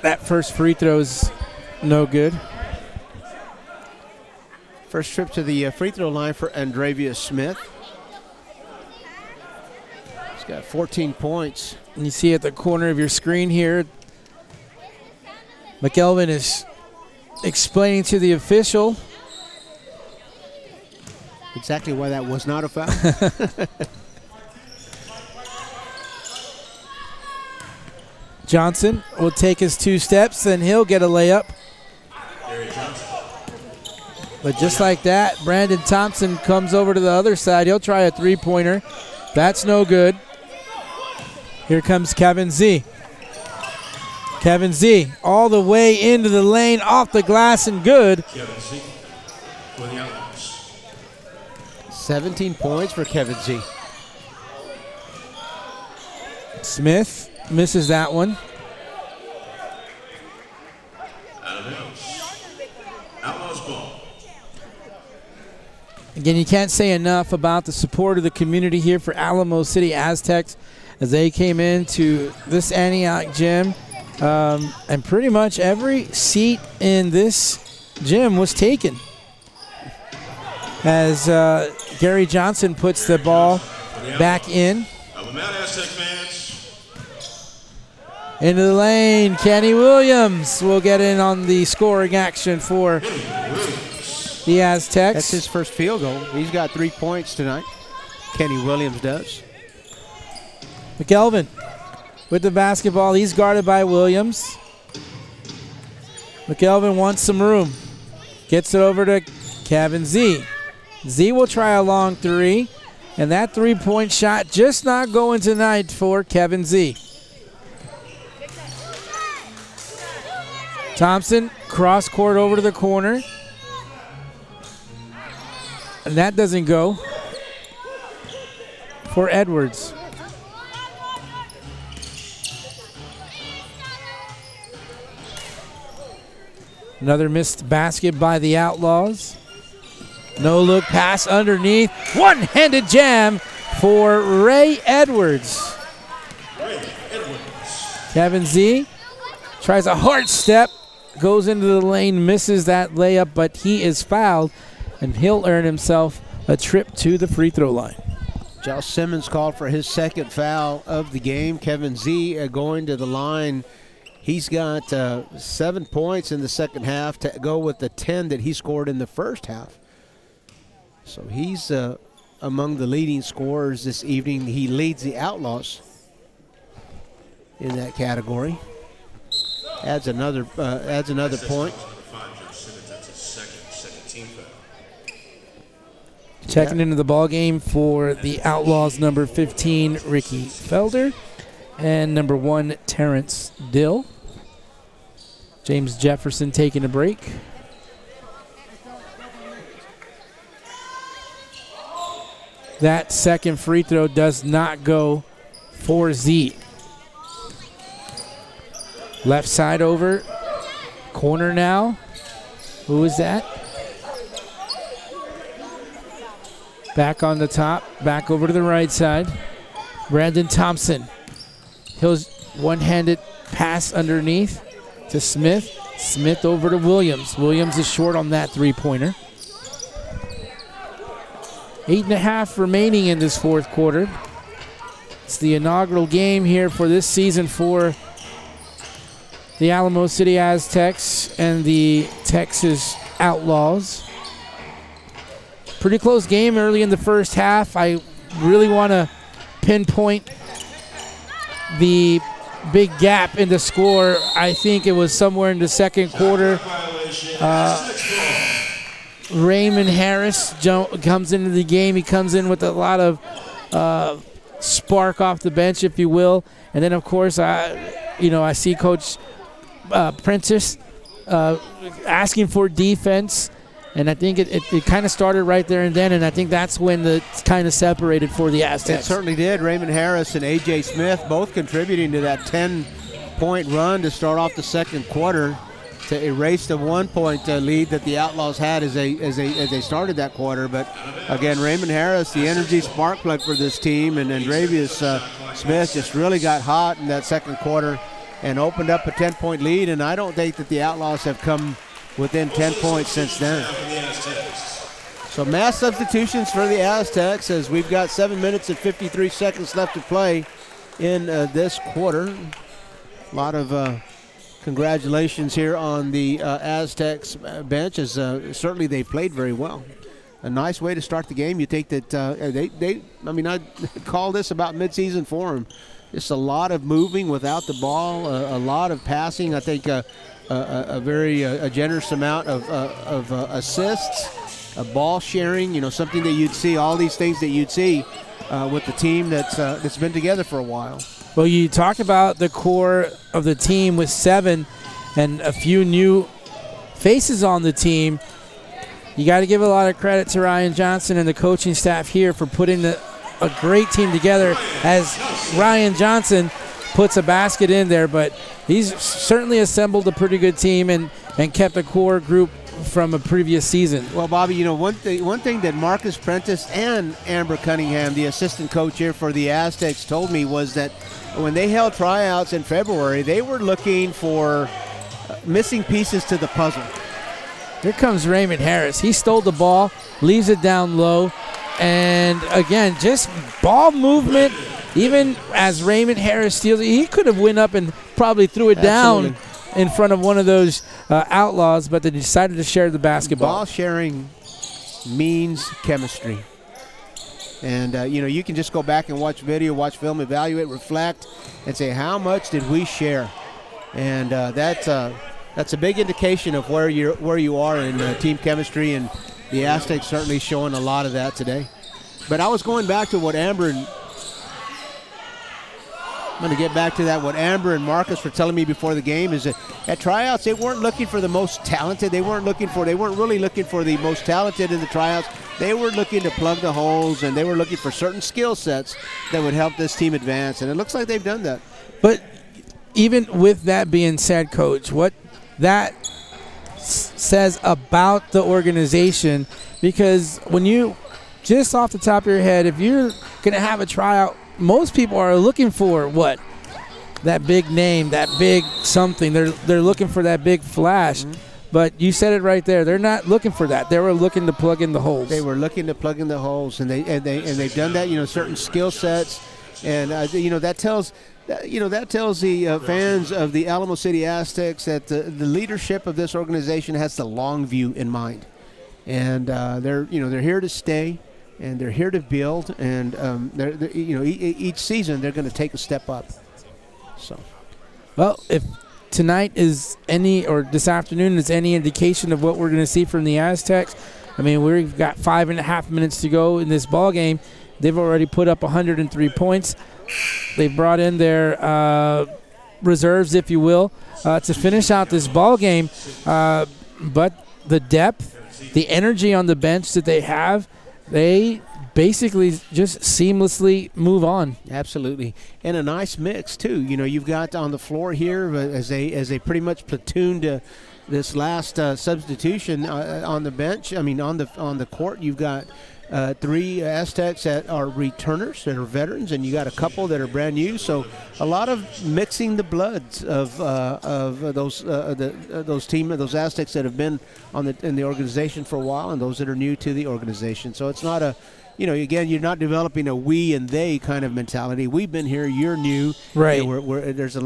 That first free throw's no good. First trip to the free throw line for Andravia Smith. He's got 14 points. And you see at the corner of your screen here, McElvin is explaining to the official exactly why that was not a foul. Johnson will take his 2 steps, and he'll get a layup. But just like that, Brandon Thompson comes over to the other side. He'll try a three-pointer. That's no good. Here comes Kevin Z. Kevin Z all the way into the lane, off the glass, and good. Kevin Z for the Outlaws. 17 points for Kevin Z. Smith misses that one. Out of bounds. Outlaws ball. Again, you can't say enough about the support of the community here for Alamo City Aztecs as they came into this Antioch gym. And pretty much every seat in this gym was taken. As Gary Johnson puts the ball back in. Aztec fans. Into the lane, Kenny Williams will get in on the scoring action for the Aztecs. That's his first field goal. He's got 3 points tonight. Kenny Williams does. McElvin with the basketball. He's guarded by Williams. McElvin wants some room. Gets it over to Kevin Z. Z will try a long 3. And that 3-point shot just not going tonight for Kevin Z. Thompson, cross court over to the corner. And that doesn't go for Edwards. Another missed basket by the Outlaws. No look pass underneath. One-handed jam for Ray Edwards. Kevin Z tries a hard step, goes into the lane, misses that layup, but he is fouled, and he'll earn himself a trip to the free throw line. Josh Simmons called for his second foul of the game. Kevin Z going to the line. He's got 7 points in the second half to go with the 10 that he scored in the first half. So he's among the leading scorers this evening. He leads the Outlaws in that category. Adds another point. Checking into the ball game for the Outlaws, number 15, Ricky Felder, and number 1, Terrence Dill. James Jefferson taking a break. That second free throw does not go for Z. Left side over. Corner now. Who is that? Back on the top. Back over to the right side. Brandon Thompson. He'll one-handed pass underneath to Smith. Smith over to Williams. Williams is short on that three-pointer. 8.5 remaining in this fourth quarter. It's the inaugural game here for this season for the Alamo City Aztecs and the Texas Outlaws. Pretty close game early in the first half. I really want to pinpoint the big gap in the score. I think it was somewhere in the second quarter. Raymond Harris comes into the game. He comes in with a lot of spark off the bench, if you will. And then, of course, I see Coach Prentice asking for defense. And I think it kind of started right there and then, and I think that's when it's kind of separated for the Aztecs. It certainly did. Raymond Harris and A.J. Smith both contributing to that 10-point run to start off the second quarter to erase the 1-point lead that the Outlaws had as they started that quarter. But again, Raymond Harris, the energy spark plug for this team, and Andravius Smith just really got hot in that second quarter and opened up a 10-point lead. And I don't think that the Outlaws have come within 10 points since then. So mass substitutions for the Aztecs as we've got 7 minutes and 53 seconds left to play in this quarter. A lot of congratulations here on the Aztecs bench, as certainly they played very well. A nice way to start the game. You think that I call this about midseason for them. Just a lot of moving without the ball, a lot of passing. I think a very generous amount of assists, ball sharing, something that you'd see, all these things that you'd see with the team that's been together for a while. Well, you talked about the core of the team with 7 and a few new faces on the team. You got to give a lot of credit to Ryan Johnson and the coaching staff here for putting a great team together, as Ryan Johnson puts a basket in there, but he's certainly assembled a pretty good team and kept a core group from a previous season. Well, Bobby, one thing that Marcus Prentice and Amber Cunningham, the assistant coach here for the Aztecs, told me was that when they held tryouts in February, they were looking for missing pieces to the puzzle. Here comes Raymond Harris. He stole the ball, leaves it down low, and again, just ball movement. Even as Raymond Harris steals it, he could have went up and probably threw it down in front of one of those Outlaws, but they decided to share the basketball. Ball sharing means chemistry. And, you can just go back and watch video, watch film, evaluate, reflect, and say, how much did we share? And that's a big indication of where you are in team chemistry, and the Aztecs certainly showing a lot of that today. But I was going back to what Amber and I'm going to get back to that. What Amber and Marcus were telling me before the game is that at tryouts, they weren't looking for the most talented. They weren't really looking for the most talented in the tryouts. They were looking to plug the holes, and they were looking for certain skill sets that would help this team advance. And it looks like they've done that. But even with that being said, Coach, what that says about the organization, because when you, just off the top of your head, if you're going to have a tryout, most people are looking for what? that big name, that big something. They're looking for that big flash. But you said it right there. They're not looking for that. They were looking to plug in the holes. They were looking to plug in the holes, and they've done that. Certain skill sets, and that tells the fans of the Alamo City Aztecs that the leadership of this organization has the long view in mind, and they're here to stay, and they're here to build, and each season they're going to take a step up. So, well, if tonight is this afternoon is any indication of what we're going to see from the Aztecs, I mean, we've got 5.5 minutes to go in this ball game. They've already put up 103 points. They've brought in their reserves, if you will, to finish out this ball game. But the depth, the energy on the bench that they have, they basically just seamlessly move on. Absolutely, and a nice mix too. You've got on the floor here as they pretty much platooned this last substitution on the bench. I mean, on the court, you've got 3 Aztecs that are returners, that are veterans, and you got a couple that are brand new. So a lot of mixing the bloods of those Aztecs that have been in the organization for a while, and those that are new to the organization. So it's not a again, you're not developing a we and they kind of mentality. We've been here, you're new. Right. There's a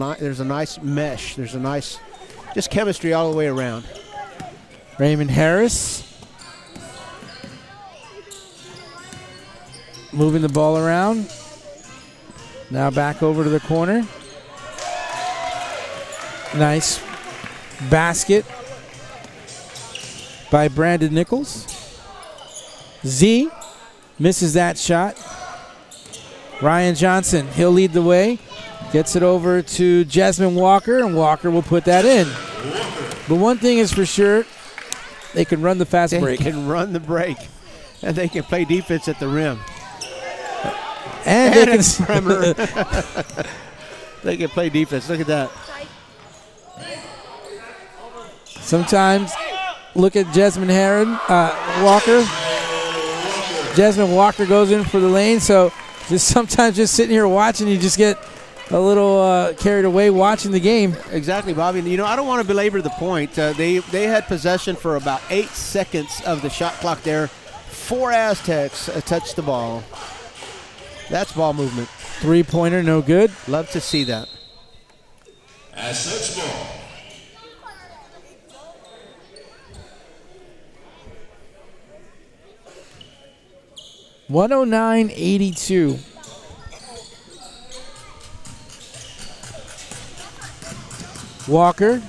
nice mesh. There's a nice just chemistry all the way around. Raymond Harris moving the ball around. Now back over to the corner. Nice basket by Brandon Nichols. Z misses that shot. Ryan Johnson, he'll lead the way. Gets it over to Jasmine Walker, and Walker will put that in. But one thing is for sure, they can run the fast break. They can run the break, and they can play defense at the rim. And they can they can play defense. Look at that. Sometimes, look at Jasmine Walker. Jasmine Walker goes in for the lane, so sometimes just sitting here watching, you just get a little carried away watching the game. Exactly, Bobby. I don't want to belabor the point. They had possession for about 8 seconds of the shot clock there. 4 Aztecs touched the ball. That's ball movement. 3-pointer, no good. Love to see that. Aztecs ball. $109.82. Walker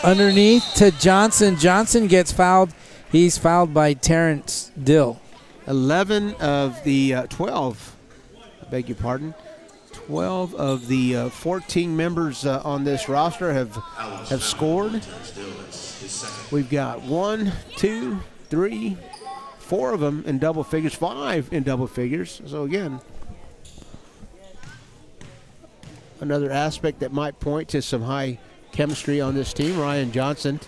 underneath to Johnson. Johnson gets fouled. He's fouled by Terrence Dill. 11 of the 12, I beg your pardon, 12 of the 14 members on this roster have scored. We've got 1, 2, 3, 4 of them in double figures, 5 in double figures. So again, another aspect that might point to some high chemistry on this team. Ryan Johnson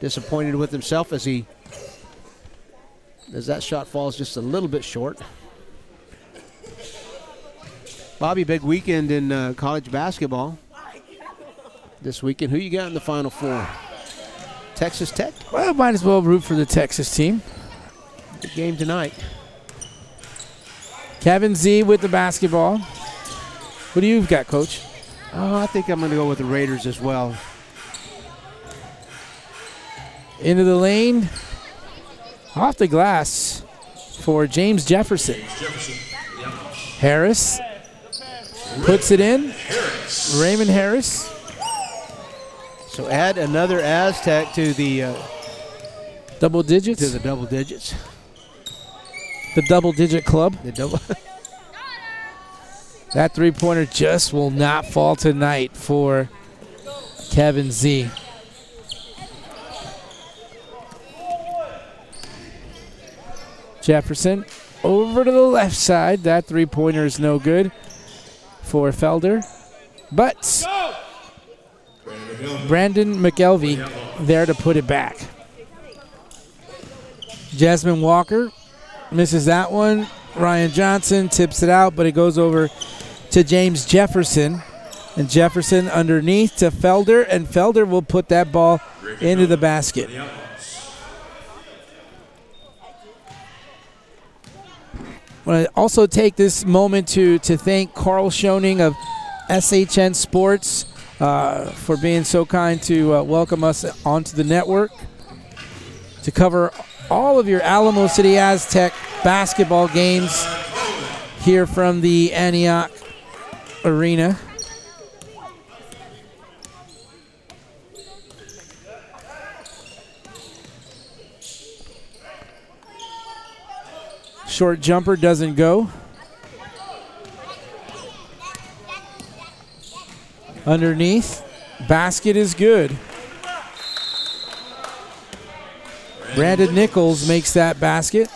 disappointed with himself as that shot falls just a little bit short. Bobby, big weekend in college basketball this weekend. Who you got in the Final Four? Texas Tech? Well, might as well root for the Texas team. Good game tonight. Kevin Z with the basketball. What do you got, Coach? Oh, I think I'm going to go with the Raiders as well. Into the lane. Off the glass for James Jefferson. Harris puts it in. Raymond Harris. So add another Aztec to the double digits. To the double digits. The double-digit club. The double. That three-pointer just will not fall tonight for Kevin Z. Jefferson over to the left side. That three-pointer is no good for Felder. But Brandon McElvey there to put it back. Jasmine Walker misses that one. Ryan Johnson tips it out, but it goes over to James Jefferson. And Jefferson underneath to Felder, and Felder will put that ball into the basket. I want to also take this moment to thank Carl Schoening of SHN Sports for being so kind to welcome us onto the network to cover all of your Alamo City Aztec basketball games here from the Antioch Arena. Short jumper doesn't go. Underneath, basket is good. Brandon Nichols makes that basket.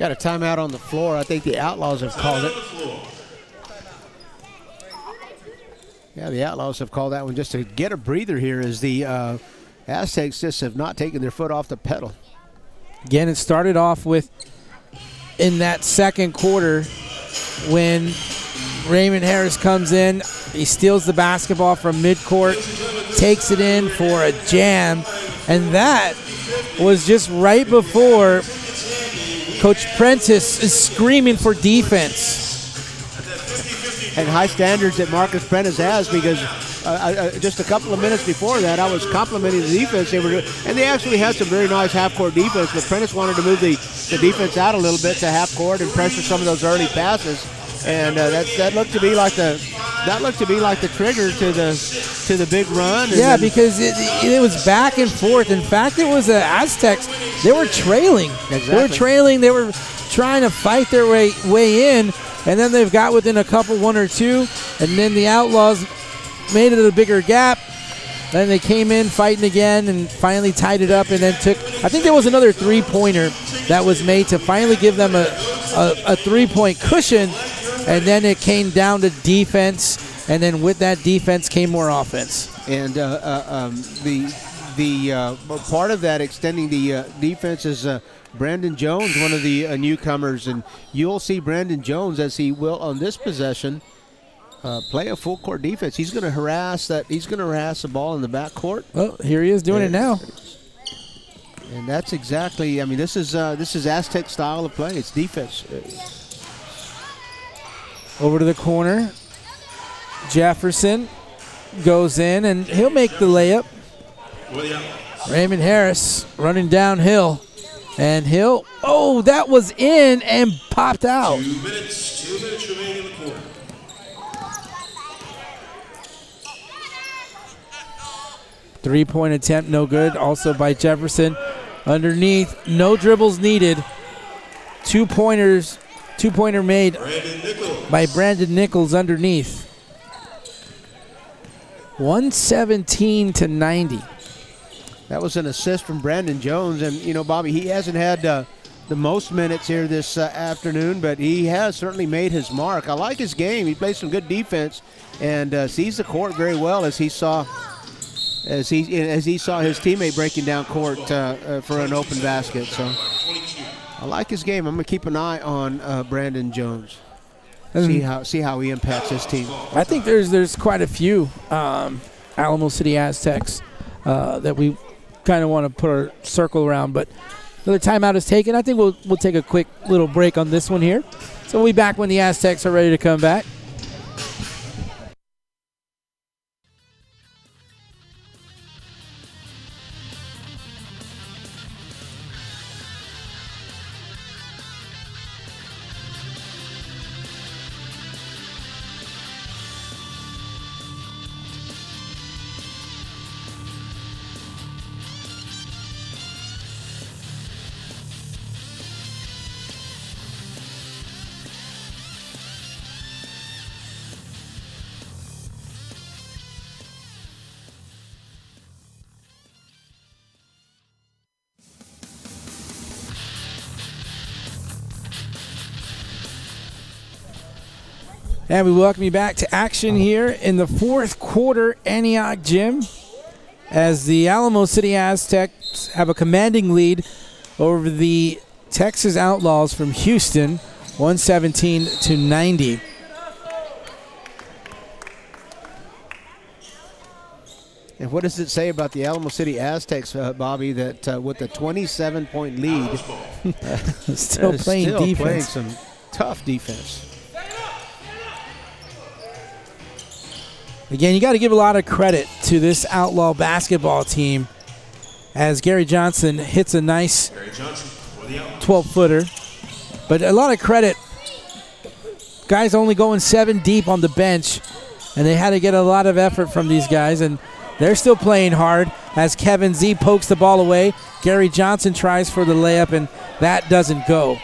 Got a timeout on the floor. I think the Outlaws have called it. Yeah, the Outlaws have called that one just to get a breather here as the Aztecs just have not taken their foot off the pedal. Again, it started off with, in that second quarter, when Raymond Harris comes in, he steals the basketball from midcourt, takes it in for a jam, and that was just right before Coach Prentice is screaming for defense. And high standards that Marcus Prentice has, because just a couple of minutes before that, I was complimenting the defense they were doing, and they actually had some very nice half-court defense, but Prentice wanted to move the defense out a little bit to half-court and pressure some of those early passes, and that looked to be like the trigger to the big run. Yeah, because it was back and forth. In fact, it was the Aztecs. They were trailing. Exactly. They were trailing. They were trying to fight their way in, and then they've got within a couple, one or two, and then the Outlaws made it a bigger gap. Then they came in fighting again and finally tied it up, and then I think there was another three-pointer that was made to finally give them a three-point cushion, and then it came down to defense, and then with that defense came more offense. And the part of that extending the defense is Brandon Jones, one of the newcomers, and you'll see Brandon Jones, as he will on this possession, play a full court defense. He's going to harass that. He's going to harass the ball in the backcourt. Well, here he is doing it now. And that's exactly. I mean, this is Aztec style of play. It's defense. Over to the corner. Jefferson goes in, and he'll make the layup. Raymond Harris running downhill. And that was in and popped out. 2 minutes remaining in the quarter. Three-point attempt, no good. Also by Jefferson. Underneath, no dribbles needed. Two-pointer made by Brandon Nichols underneath. 117-90. That was an assist from Brandon Jones. And, Bobby, he hasn't had the most minutes here this afternoon, but he has certainly made his mark. I like his game. He plays some good defense and sees the court very well, as he saw his teammate breaking down court for an open basket. So I like his game. I'm going to keep an eye on Brandon Jones. See how he impacts his team. I think there's quite a few Alamo City Aztecs that we kind of want to put our circle around, but another timeout is taken. I think we'll take a quick little break on this one here. So we'll be back when the Aztecs are ready to come back. And we welcome you back to action here in the fourth quarter, Antioch Gym, as the Alamo City Aztecs have a commanding lead over the Texas Outlaws from Houston, 117-90. And what does it say about the Alamo City Aztecs, Bobby, that with a 27-point lead, still playing defense. Playing some tough defense. Again, you got to give a lot of credit to this Outlaw basketball team as Gary Johnson hits a nice 12-footer. But a lot of credit. Guys only going 7 deep on the bench, and they had to get a lot of effort from these guys, and they're still playing hard as Kevin Z pokes the ball away. Gary Johnson tries for the layup, and that doesn't go.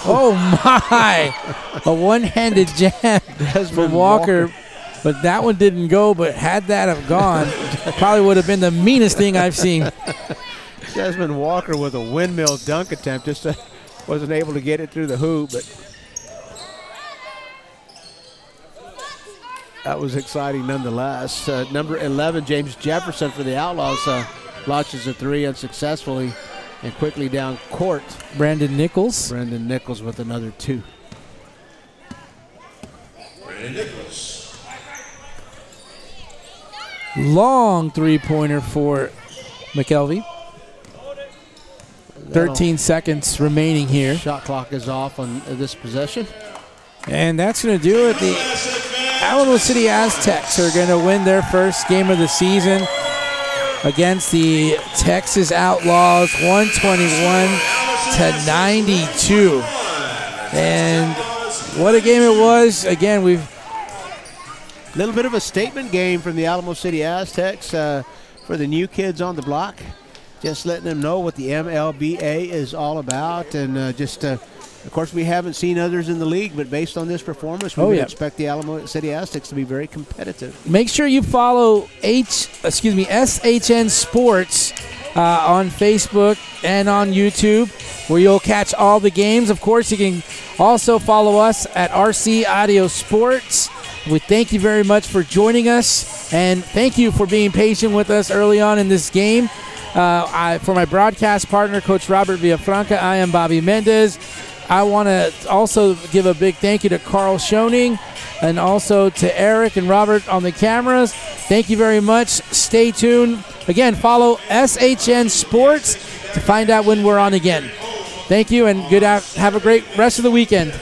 Oh, my. A one-handed jam for Walker. But that one didn't go, but had that have gone, probably would have been the meanest thing I've seen. Desmond Walker with a windmill dunk attempt. Just wasn't able to get it through the hoop, but that was exciting nonetheless. Number 11, James Jefferson for the Outlaws, launches a 3 unsuccessfully and quickly down court. Brandon Nichols with another 2. Brandon Nichols. Long three-pointer for McKelvey. 13 seconds remaining here. Shot clock is off on this possession. And that's going to do it. The Alamo City Aztecs are going to win their first game of the season against the Texas Outlaws, 121-92. And what a game it was. Again, we've a little bit of a statement game from the Alamo City Aztecs for the new kids on the block. Just letting them know what the MLBA is all about. And of course, we haven't seen others in the league, but based on this performance, we would expect the Alamo City Aztecs to be very competitive. Make sure you follow SHN Sports on Facebook and on YouTube, where you'll catch all the games. Of course, you can also follow us at RC Audio Sports. We thank you very much for joining us, and thank you for being patient with us early on in this game. For my broadcast partner, Coach Robert Villafranca, I am Bobby Mendez. I want to also give a big thank you to Carl Schoening and also to Eric and Robert on the cameras. Thank you very much. Stay tuned. Again, follow SHN Sports to find out when we're on again. Thank you, and have a great rest of the weekend.